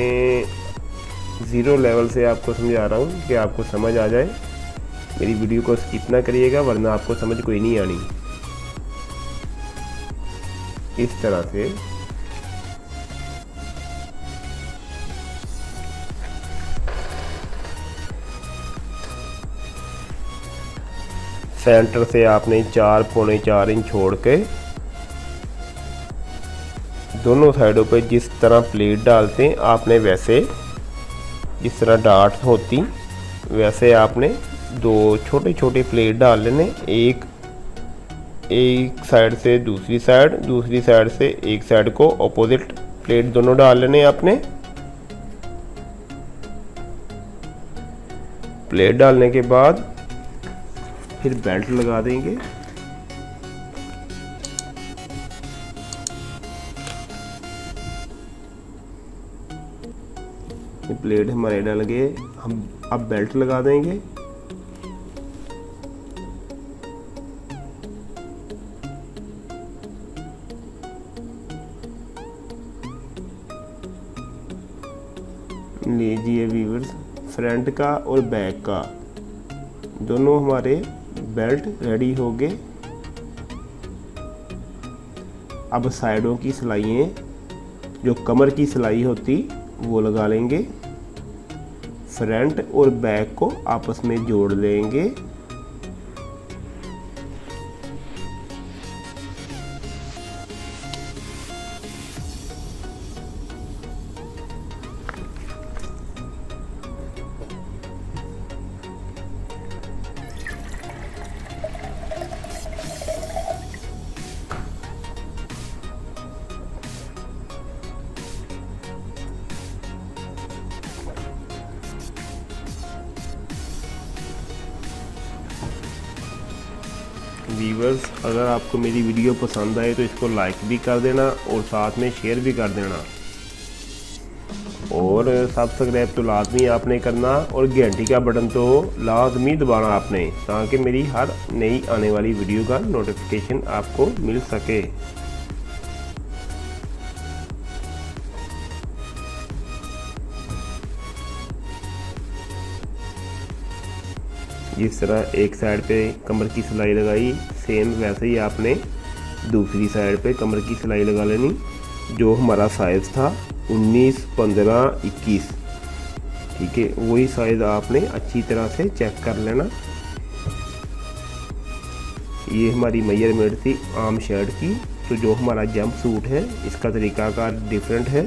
ज़ीरो लेवल से आपको समझा रहा हूँ कि आपको समझ आ जाए। मेरी वीडियो को स्किप ना करिएगा, वरना आपको समझ कोई नहीं आनी। इस तरह से सेंटर से आपने 4-4.25 इंच छोड़ के दोनों साइडों पे जिस तरह प्लेट डालते हैं आपने वैसे, जिस तरह डार्ट होती वैसे आपने 2 छोटे प्लेट डाल लेने। एक साइड से दूसरी साइड से एक साइड को ऑपोजिट प्लेट दोनों डाल लेने आपने। प्लेट डालने के बाद फिर बेल्ट लगा देंगे। प्लेट हमारे डल गए, हम अब बेल्ट लगा देंगे। लीजिए व्यूअर्स, फ्रंट का और बैक का दोनों हमारे बेल्ट रेडी हो गए। अब साइडों की सिलाइयाँ, जो कमर की सिलाई होती वो लगा लेंगे। फ्रंट और बैक को आपस में जोड़ लेंगे। व्यूअर्स, अगर आपको मेरी वीडियो पसंद आए तो इसको लाइक भी कर देना और साथ में शेयर भी कर देना, और सब्सक्राइब तो लाजमी आपने करना और घंटी का बटन तो लाजमी दबाना आपने, ताकि मेरी हर नई आने वाली वीडियो का नोटिफिकेशन आपको मिल सके। जिस तरह एक साइड पे कमर की सिलाई लगाई, सेम वैसे ही आपने दूसरी साइड पे कमर की सिलाई लगा लेनी। जो हमारा साइज़ था 19, 15, 21, ठीक है, वही साइज़ आपने अच्छी तरह से चेक कर लेना। ये हमारी मेजरमेंट थी आर्म शर्ट की। तो जो हमारा जंप सूट है इसका तरीकाकार डिफरेंट है।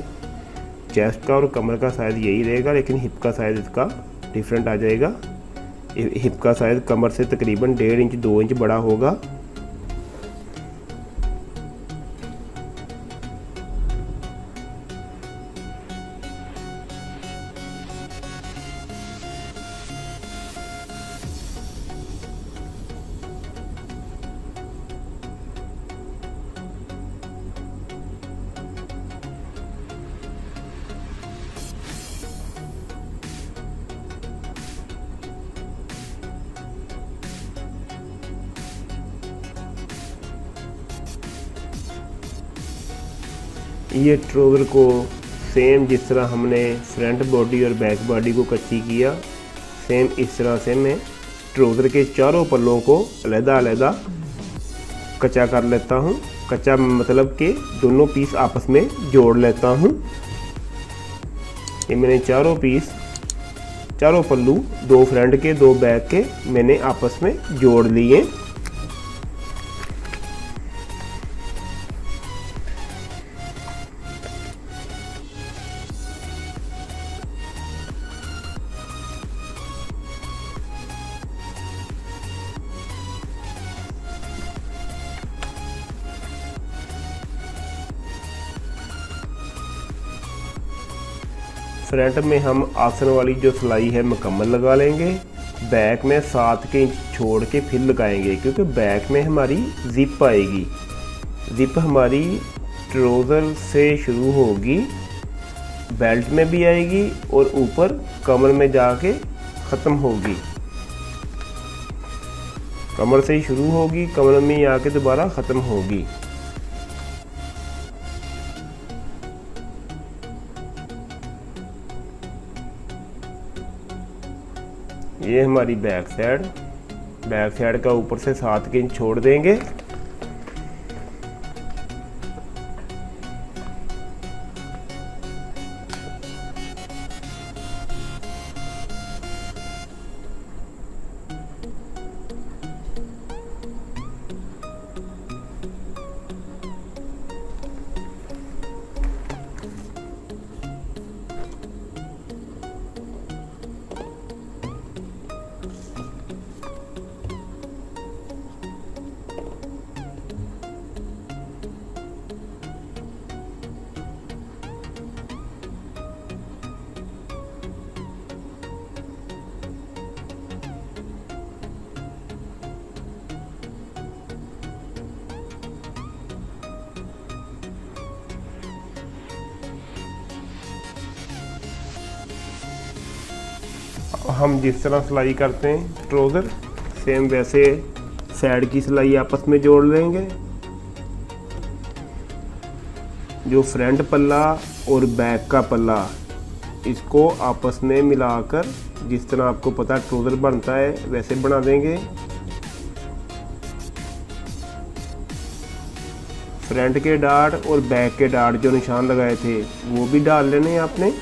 चेस्ट का और कमर का साइज़ यही रहेगा, लेकिन हिप का साइज़ इसका डिफरेंट आ जाएगा। हिप का साइज़ कमर से तकरीबन 1.5 इंच 2 इंच बड़ा होगा। ये ट्राउज़र को सेम जिस तरह हमने फ्रंट बॉडी और बैक बॉडी को कच्ची किया, सेम इस तरह से मैं ट्राउज़र के चारों पल्लों को अलग-अलग कच्चा कर लेता हूँ। कच्चा मतलब कि दोनों पीस आपस में जोड़ लेता हूँ। ये मैंने चारों पीस, चारों पल्लू, 2 फ्रंट के 2 बैक के मैंने आपस में जोड़ लिए। फ्रंट में हम आसन वाली जो सिलाई है मुकम्मल लगा लेंगे। बैक में 7 इंच छोड़ के फिर लगाएंगे, क्योंकि बैक में हमारी जिप आएगी। जिप हमारी ट्राउज़र से शुरू होगी, बेल्ट में भी आएगी और ऊपर कमर में जाके ख़त्म होगी। कमर से ही शुरू होगी, कमर में आके दोबारा ख़त्म होगी। ये हमारी बैक साइड का ऊपर से 7 इंच छोड़ देंगे। हम जिस तरह सिलाई करते हैं ट्राउज़र, सेम वैसे साइड की सिलाई आपस में जोड़ लेंगे। जो फ्रंट पल्ला और बैक का पल्ला, इसको आपस में मिलाकर जिस तरह आपको पता ट्राउज़र बनता है वैसे बना देंगे। फ्रंट के डार्ट और बैक के डार्ट जो निशान लगाए थे वो भी डाल लेने आपने।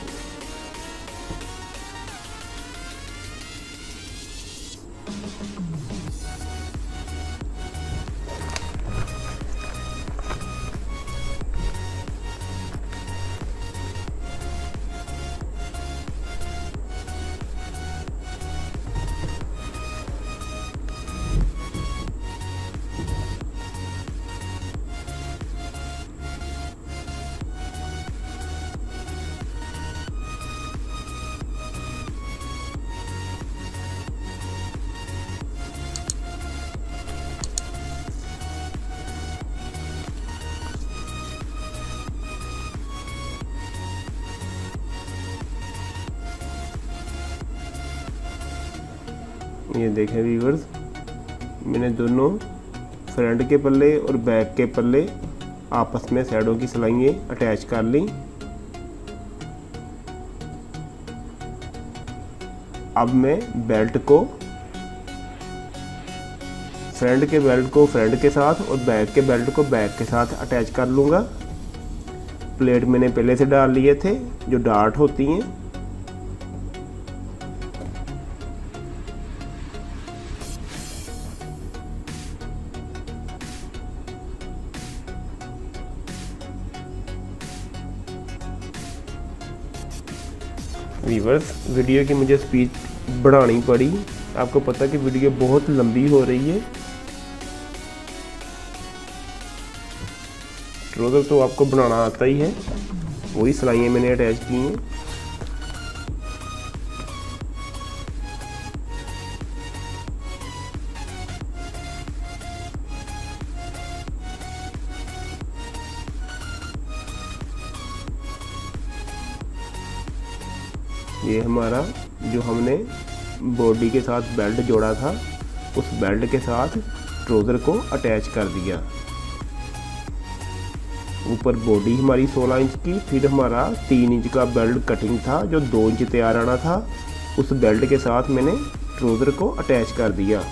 ये देखें व्यूअर्स, मैंने दोनों फ्रंट के पल्ले और बैक के पल्ले आपस में साइडों की सिलाइयाँ अटैच कर ली। अब मैं बेल्ट को, फ्रंट के बेल्ट को फ्रंट के साथ और बैक के बेल्ट को बैक के साथ अटैच कर लूँगा। प्लेट मैंने पहले से डाल लिए थे जो डार्ट होती हैं। व्यूअर्स, वीडियो की मुझे स्पीड बढ़ानी पड़ी। आपको पता कि वीडियो बहुत लंबी हो रही है। ट्राउज़र तो आपको बनाना आता ही है, वही सिलाइयाँ मैंने अटैच की हैं। ये हमारा जो हमने बॉडी के साथ बेल्ट जोड़ा था, उस बेल्ट के साथ ट्राउज़र को अटैच कर दिया। ऊपर बॉडी हमारी 16 इंच की, फिर हमारा 3 इंच का बेल्ट कटिंग था जो 2 इंच तैयार आना था। उस बेल्ट के साथ मैंने ट्राउज़र को अटैच कर दिया।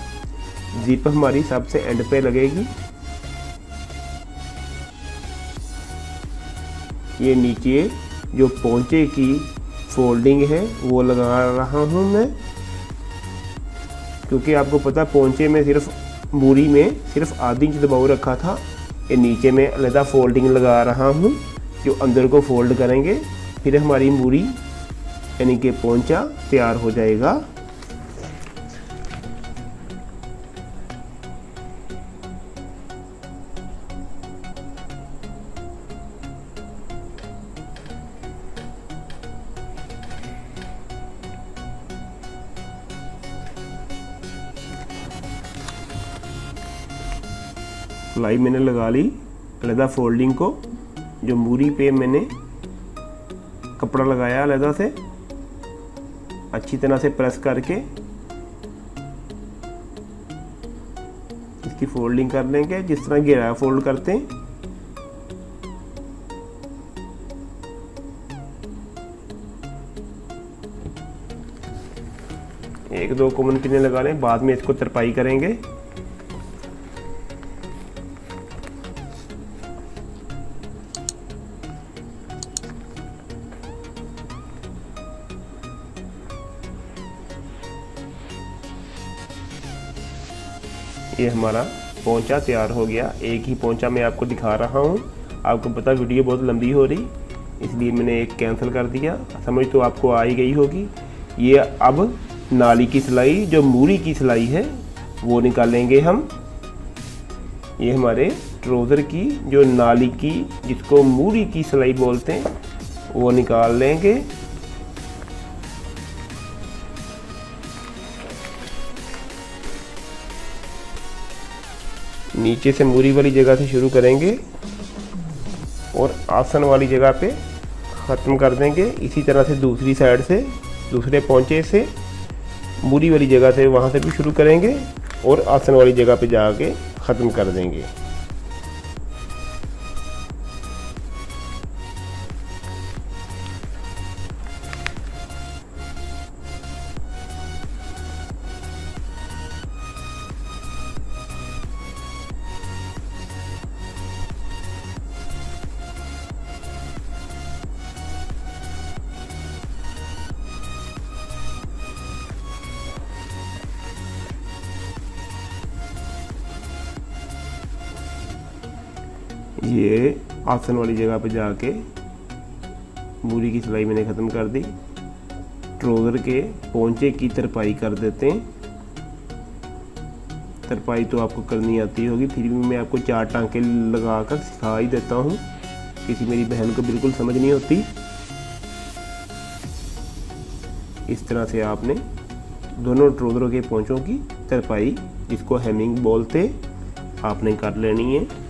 जिप हमारी सबसे एंड पे लगेगी। ये नीचे जो पोंचे की फोल्डिंग है वो लगा रहा हूँ मैं, क्योंकि आपको पता पोंचे में सिर्फ मूरी में सिर्फ आधी इंच दबाव रखा था। ये नीचे में अलग फोल्डिंग लगा रहा हूँ जो अंदर को फोल्ड करेंगे, फिर हमारी मूरी यानी कि पोंचा तैयार हो जाएगा। सिलाई मैंने लगा ली अलग फोल्डिंग को, जो मूरी पे मैंने कपड़ा लगाया अलग से, अच्छी तरह से प्रेस करके इसकी फोल्डिंग कर लेंगे जिस तरह घेरा फोल्ड करते हैं। एक दो कॉमन पिने लगा लें, बाद में इसको तरपाई करेंगे। ये हमारा पोंचा तैयार हो गया। एक ही पोंचा मैं आपको दिखा रहा हूँ। आपको पता वीडियो बहुत लंबी हो रही, इसलिए मैंने एक कैंसिल कर दिया। समझ तो आपको आ ही गई होगी। ये अब नाली की सिलाई, जो मूरी की सिलाई है वो निकालेंगे हम। ये हमारे ट्राउज़र की जो नाली की, जिसको मूरी की सिलाई बोलते हैं, वो निकाल लेंगे। नीचे से मूरी वाली जगह से शुरू करेंगे और आसन वाली जगह पे ख़त्म कर देंगे। इसी तरह से दूसरी साइड से, दूसरे पोंचे से मूरी वाली जगह से वहाँ से भी शुरू करेंगे और आसन वाली जगह पे जाके ख़त्म कर देंगे। ये आसन वाली जगह पे जाके मूरी की सिलाई मैंने ख़त्म कर दी। ट्राउज़र के पोंचे की तरपाई कर देते हैं। तरपाई तो आपको करनी आती होगी, फिर भी मैं आपको 4 टांके लगा कर सिखा ही देता हूँ। किसी मेरी बहन को बिल्कुल समझ नहीं होती। इस तरह से आपने दोनों ट्राउज़रों के पोंचों की तरपाई, जिसको हेमिंग बोलते, आपने कर लेनी है।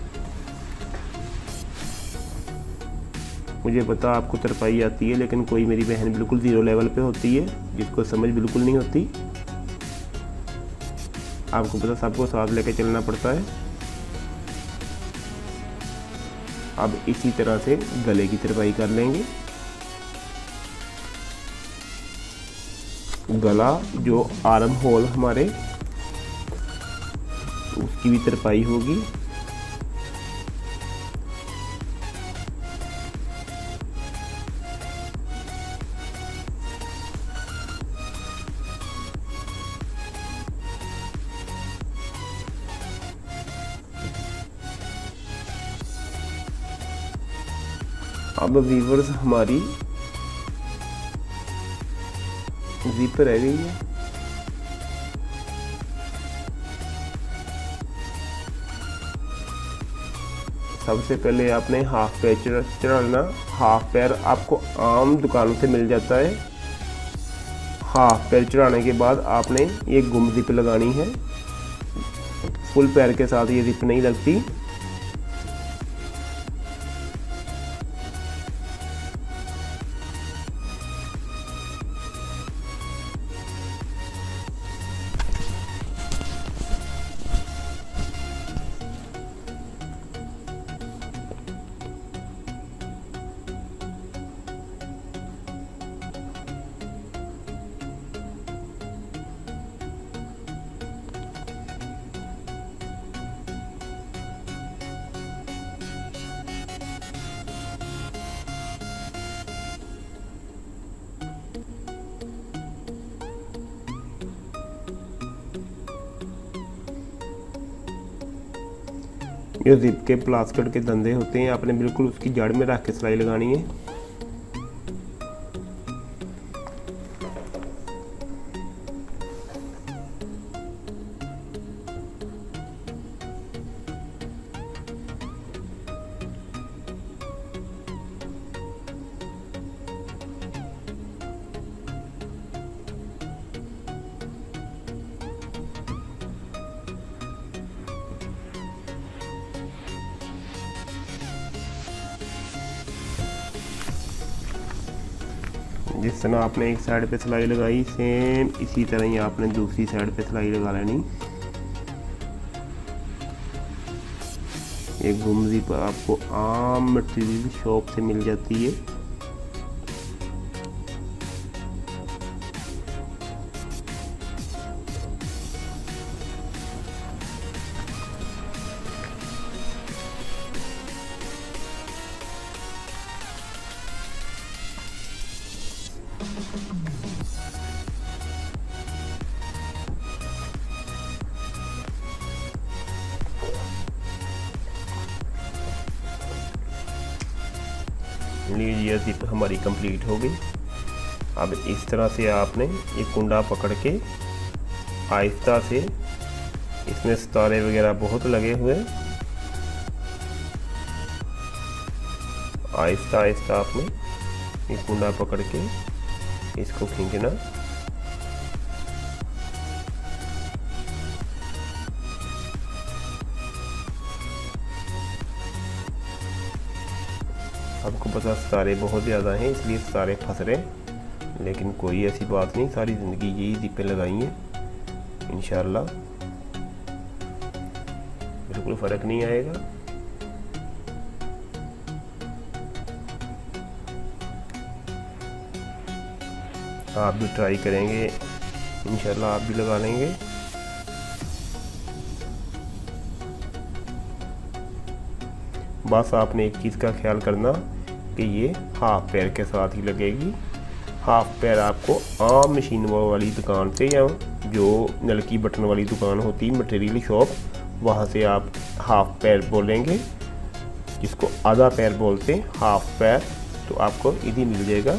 मुझे पता आपको तरपाई आती है, लेकिन कोई मेरी बहन बिल्कुल ज़ीरो लेवल पे होती है जिसको समझ बिल्कुल नहीं होती। आपको पता सबको साथ लेके चलना पड़ता है। अब इसी तरह से गले की तरपाई कर लेंगे। गला जो आर्म होल हमारे उसकी भी तरपाई होगी। अब वीवर्स हमारी जिप रह गई है। सबसे पहले आपने हाफ पैर चढ़ाना। हाफ पैर आपको आम दुकानों से मिल जाता है। हाफ पैर चढ़ाने के बाद आपने ये गुम जिप लगानी है। फुल पैर के साथ ये जिप नहीं लगती। ये जिप के प्लास्टिक के धंधे होते हैं, आपने बिल्कुल उसकी जड़ में रख के सिलाई लगानी है। जिस तरह आपने एक साइड पे सिलाई लगाई, सेम इसी तरह ही आपने दूसरी साइड पे सिलाई लगा लेनी। एक गुम जिप आपको आम मटेरियल शॉप से मिल जाती है। ये जिप हमारी कंप्लीट हो गई। अब इस तरह से आपने ये कुंडा पकड़ के आहिस्ता से, इसमें सितारे वगैरह बहुत लगे हुए, आहिस्ता आहिस्ता आपने ये कुंडा पकड़ के इसको खींचना। आपको पता सितारे बहुत ज़्यादा हैं इसलिए सितारे फंस रहे, लेकिन कोई ऐसी बात नहीं, सारी ज़िंदगी यही जिपें लगाई हैं। इंशाल्लाह बिल्कुल फ़र्क नहीं आएगा। आप भी ट्राई करेंगे, इंशाल्लाह आप भी लगा लेंगे। बस आपने एक चीज़ का ख्याल करना कि ये हाफ पैर के साथ ही लगेगी। हाफ पैर आपको आम मशीन वाली दुकान से या जो नलकी बटन वाली दुकान होती है मटेरियल शॉप, वहाँ से आप हाफ पैर बोलेंगे, जिसको आधा पैर बोलते हैं हाफ पैर, तो आपको इजी मिल जाएगा।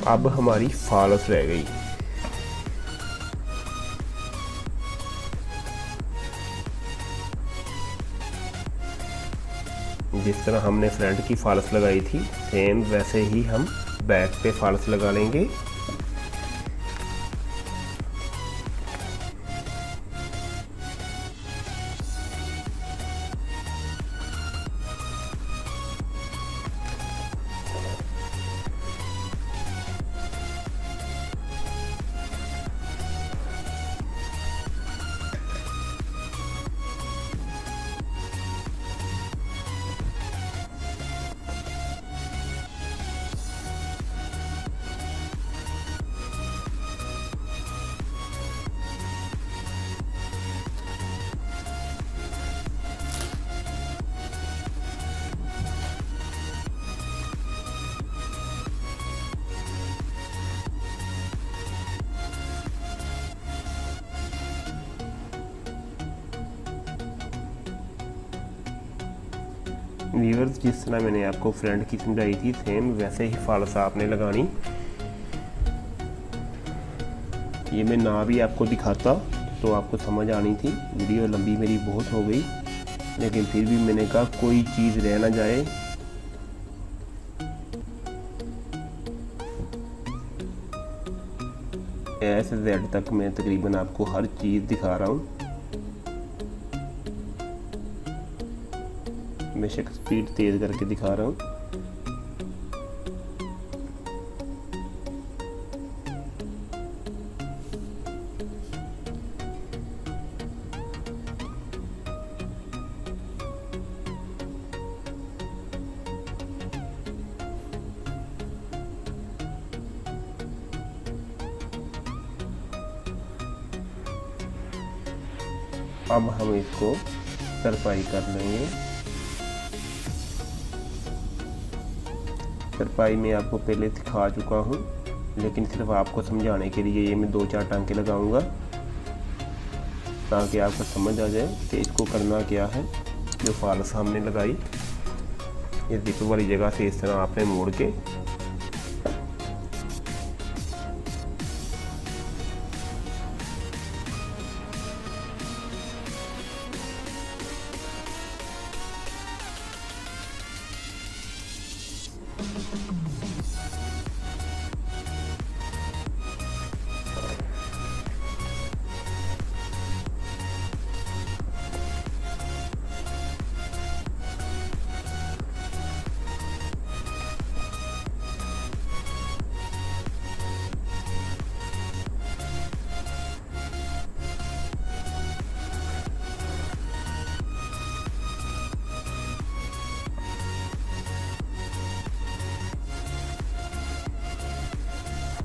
अब हमारी फॉल्स रह गई। जिस तरह हमने फ्रंट की फॉल्स लगाई थी, सेम वैसे ही हम बैक पे फॉल्स लगा लेंगे। व्यूअर्स, जिस तरह मैंने आपको फ्रंट की समझाई थी सेम वैसे ही फॉल्स आपने लगानी। ये मैं ना भी आपको दिखाता तो आपको समझ आनी थी। वीडियो लंबी मेरी बहुत हो गई, लेकिन फिर भी मैंने कहा कोई चीज़ रह ना जाए। ए से जेड तक मैं तकरीबन आपको हर चीज़ दिखा रहा हूँ। बेशक स्पीड तेज़ करके दिखा रहा हूँ। अब हम इसको तरपाई कर लेंगे। तरपाई में आपको पहले सिखा चुका हूँ, लेकिन सिर्फ आपको समझाने के लिए ये मैं 2-4 टांके लगाऊंगा ताकि आपको समझ आ जाए कि इसको करना क्या है। जो फॉल्स हमने लगाई ये जिप वाली जगह से इस तरह आपने मोड़ के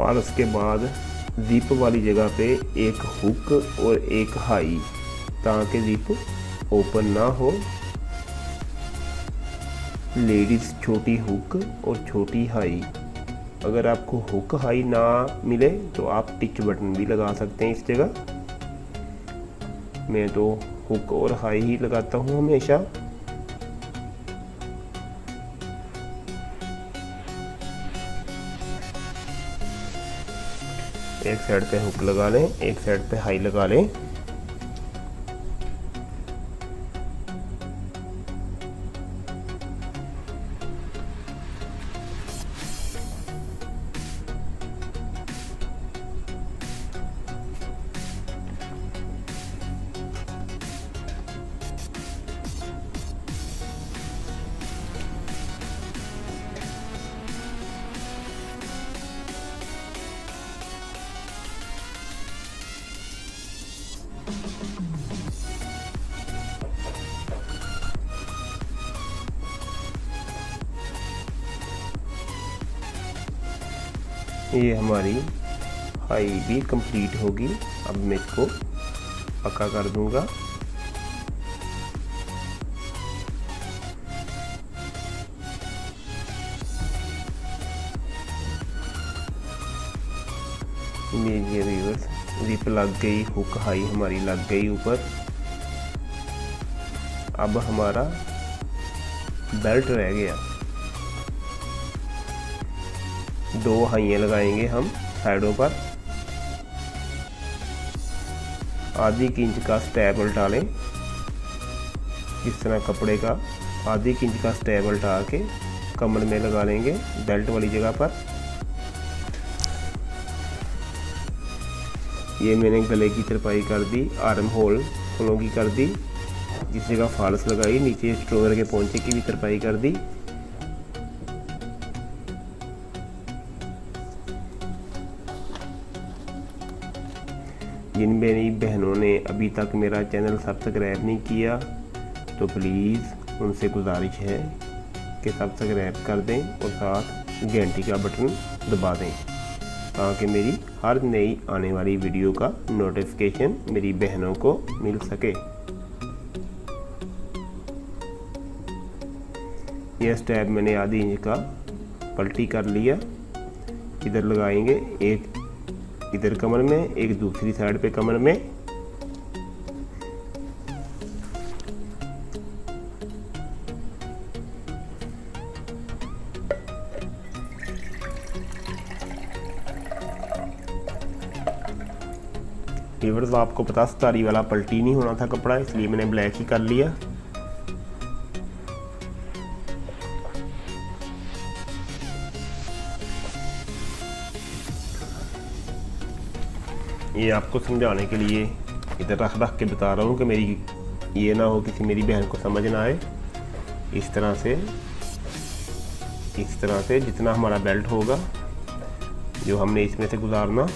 और उसके बाद जिप वाली जगह पे एक हुक और एक हाई, ताकि जिप ओपन ना हो। लेडीज़ छोटी हुक और छोटी हाई। अगर आपको हुक हाई ना मिले तो आप टिच बटन भी लगा सकते हैं इस जगह। मैं तो हुक और हाई ही लगाता हूँ हमेशा। एक साइड पे हुक लगा लें, एक साइड पे हाई लगा लें। ये हमारी हाई भी कंप्लीट होगी। अब मैं इसको पक्का कर दूंगा। ये व्यूअर्स, जिप लग गई, हुक हाई हमारी लग गई ऊपर। अब हमारा बेल्ट रह गया। 2 हाइयाँ लगाएंगे हम साइडों पर। आधी इंच का स्टैब उल्टा लें। इस तरह कपड़े का आधी इंच का स्टैब उल्टा के कमर में लगा लेंगे बेल्ट वाली जगह पर। ये मैंने गले की तरपाई कर दी, आर्म होल फुलों की कर दी, जिस जगह फॉल्स लगाई नीचे स्ट्रोवर के पोंचे की भी तरपाई कर दी। जिन मेरी बहनों ने अभी तक मेरा चैनल सब्सक्राइब नहीं किया तो प्लीज़ उनसे गुजारिश है कि सब्सक्राइब कर दें और साथ घंटी का बटन दबा दें, ताकि मेरी हर नई आने वाली वीडियो का नोटिफिकेशन मेरी बहनों को मिल सके। यह स्टेप मैंने आधी इंच का पलटी कर लिया। इधर लगाएंगे, एक इधर कमर में, एक दूसरी साइड पे कमर में। व्यूअर्स आपको पता सतारी वाला पलटी नहीं होना था कपड़ा, इसलिए मैंने ब्लैक ही कर लिया। ये आपको समझाने के लिए इधर रख के बता रहा हूँ कि मेरी ये ना हो किसी मेरी बहन को समझ ना आए। इस तरह से जितना हमारा बेल्ट होगा जो हमने इसमें से गुजारना,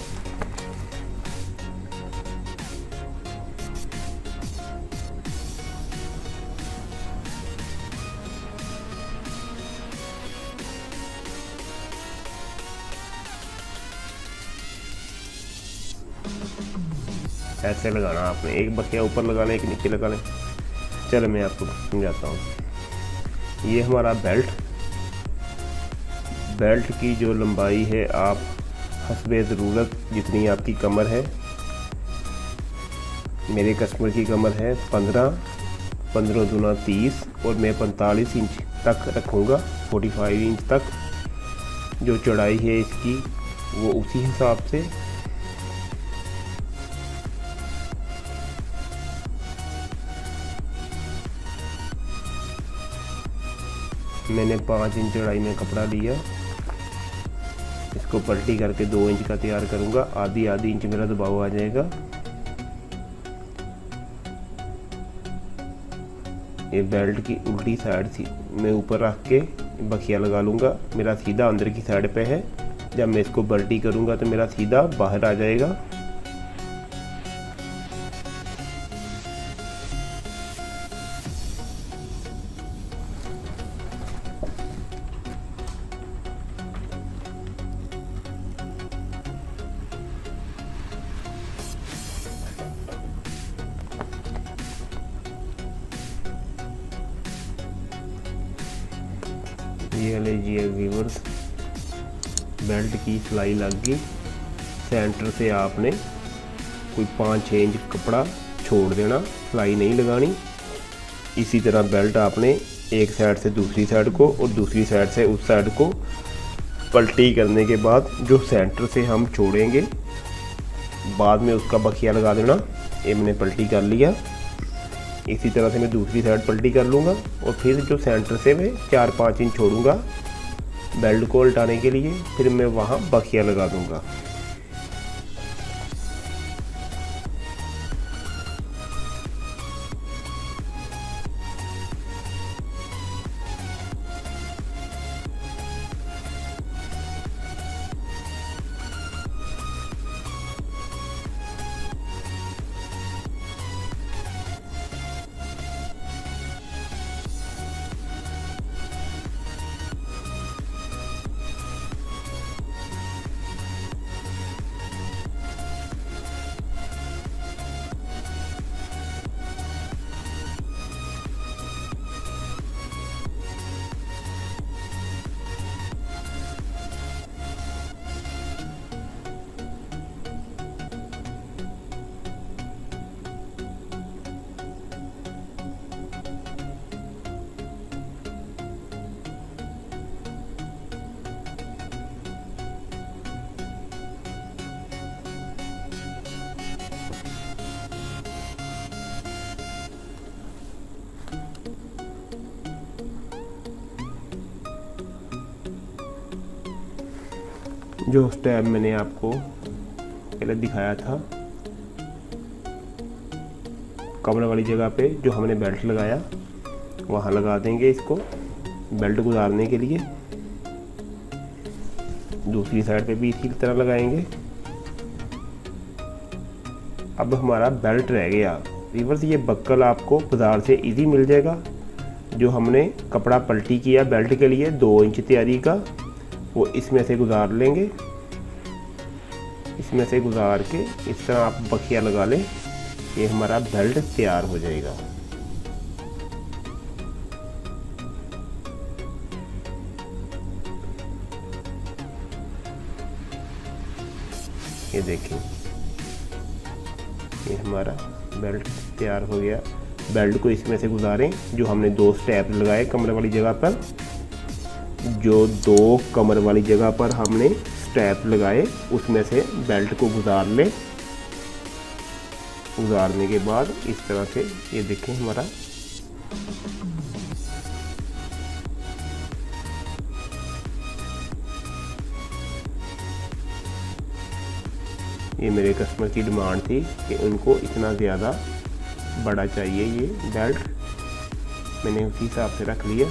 ऐसे लगाना आपने, एक बखिया ऊपर लगा लें, एक नीचे लगा लें। चलो मैं आपको समझाता हूँ। ये हमारा बेल्ट की जो लंबाई है आप हस्बे ज़रूरत जितनी आपकी कमर है, मेरे कस्टमर की कमर है 15 दूना 30 और मैं 45 इंच तक रखूँगा, 45 इंच तक जो चौड़ाई है इसकी वो उसी हिसाब से मैंने 5 इंच चौड़ाई में कपड़ा लिया। इसको पलटी करके 2 इंच का तैयार करूँगा, आधी इंच मेरा दबाव आ जाएगा। ये बेल्ट की उल्टी साइड मैं ऊपर रख के बखिया लगा लूँगा, मेरा सीधा अंदर की साइड पे है। जब मैं इसको पलटी करूँगा तो मेरा सीधा बाहर आ जाएगा। ये लीजिए व्यूअर्स, बेल्ट की सिलाई लग गई। सेंटर से आपने कोई 5-6 इंच कपड़ा छोड़ देना, सिलाई नहीं लगानी। इसी तरह बेल्ट आपने एक साइड से दूसरी साइड को और दूसरी साइड से उस साइड को पलटी करने के बाद जो सेंटर से हम छोड़ेंगे बाद में उसका बखिया लगा देना। ये मैंने पलटी कर लिया। इसी तरह से मैं दूसरी साइड पलटी कर लूँगा और फिर जो सेंटर से मैं 4-5 इंच छोड़ूंगा बेल्ट को उल्टाने के लिए, फिर मैं वहाँ बखिया लगा दूँगा। जो स्टेप मैंने आपको पहले दिखाया था कमर वाली जगह पे जो हमने बेल्ट लगाया वहाँ लगा देंगे इसको बेल्ट गुजारने के लिए। दूसरी साइड पे भी इसी तरह लगाएंगे। अब हमारा बेल्ट रह गया। रिवर्स ये बक्कल आपको बाज़ार से इजी मिल जाएगा। जो हमने कपड़ा पलटी किया बेल्ट के लिए 2 इंच तैयारी का, वो इसमें से गुजार लेंगे। इसमें से गुजार के इस तरह आप बखिया लगा लें, ये हमारा बेल्ट तैयार हो जाएगा। ये देखें, ये हमारा बेल्ट तैयार हो गया। बेल्ट को इसमें से गुजारें। जो हमने 2 स्टेप लगाए कमर वाली जगह पर, जो 2 कमर वाली जगह पर हमने स्टेप लगाए उसमें से बेल्ट को गुजार लें। उतारने के बाद इस तरह से ये देखें हमारा ये मेरे कस्टमर की डिमांड थी कि उनको इतना ज़्यादा बड़ा चाहिए ये बेल्ट, मैंने उसी हिसाब से रख लिया।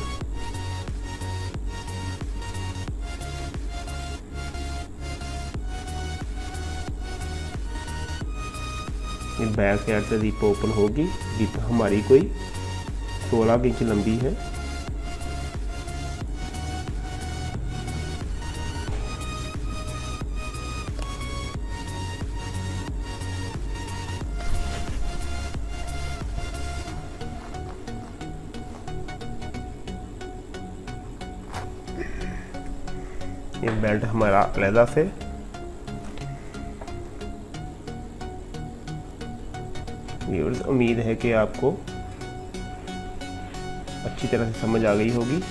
ये बैक साइड से जिप ओपन होगी। जिप हमारी कोई 16 इंच लंबी है। ये बेल्ट हमारा अलहदा से व्यूअर्स, उम्मीद है कि आपको अच्छी तरह से समझ आ गई होगी।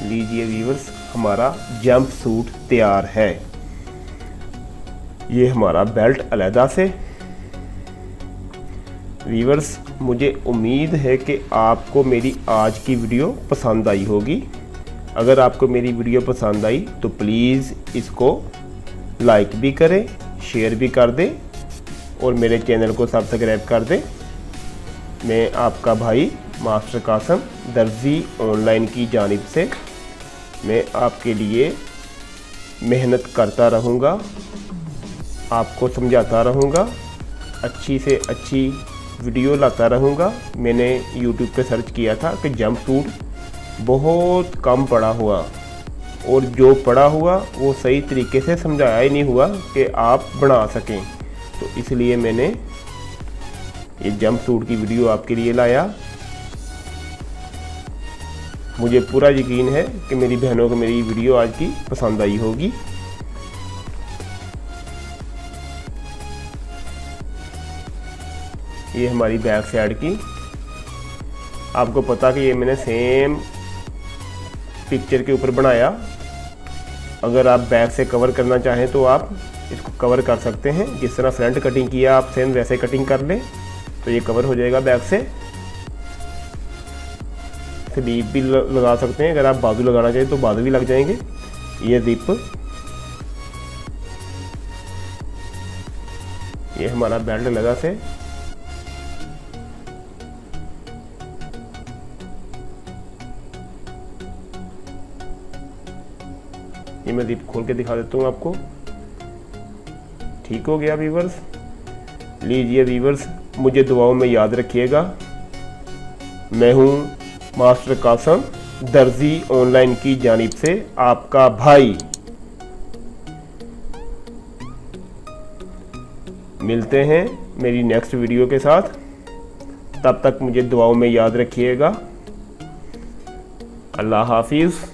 लीजिए व्यूअर्स, हमारा जंप सूट तैयार है। ये हमारा बेल्ट अलहदा से। व्यूअर्स, मुझे उम्मीद है कि आपको मेरी आज की वीडियो पसंद आई होगी। अगर आपको मेरी वीडियो पसंद आई तो प्लीज़ इसको लाइक भी करें, शेयर भी कर दें और मेरे चैनल को सब्सक्राइब कर दें। मैं आपका भाई मास्टर कासम दर्जी ऑनलाइन की जानिब से मैं आपके लिए मेहनत करता रहूँगा, आपको समझाता रहूँगा, अच्छी से अच्छी वीडियो लाता रहूँगा। मैंने YouTube पे सर्च किया था कि जंप सूट बहुत कम पड़ा हुआ, और जो पड़ा हुआ वो सही तरीके से समझाया ही नहीं हुआ कि आप बना सकें, तो इसलिए मैंने ये जंप सूट की वीडियो आपके लिए लाया। मुझे पूरा यकीन है कि मेरी बहनों को मेरी वीडियो आज की पसंद आई होगी। ये हमारी बैक साइड की, आपको पता कि ये मैंने सेम पिक्चर के ऊपर बनाया। अगर आप बैक से कवर करना चाहें तो आप इसको कवर कर सकते हैं। जिस तरह फ्रंट कटिंग किया आप सेम वैसे कटिंग कर लें तो ये कवर हो जाएगा बैक से। स्लीव भी लगा सकते हैं, अगर आप बाजू लगाना चाहें तो बाजू भी लग जाएंगे। ये जिप, ये हमारा बेल्ट लगा से। ये मैं जिप खोल के दिखा देता हूँ आपको। ठीक हो गया व्यूअर्स। लीजिए व्यूअर्स, मुझे दुआओं में याद रखिएगा। मैं हूँ मास्टर कासम दर्जी ऑनलाइन की जानिब से आपका भाई। मिलते हैं मेरी नेक्स्ट वीडियो के साथ, तब तक मुझे दुआओं में याद रखिएगा। अल्लाह हाफिज़।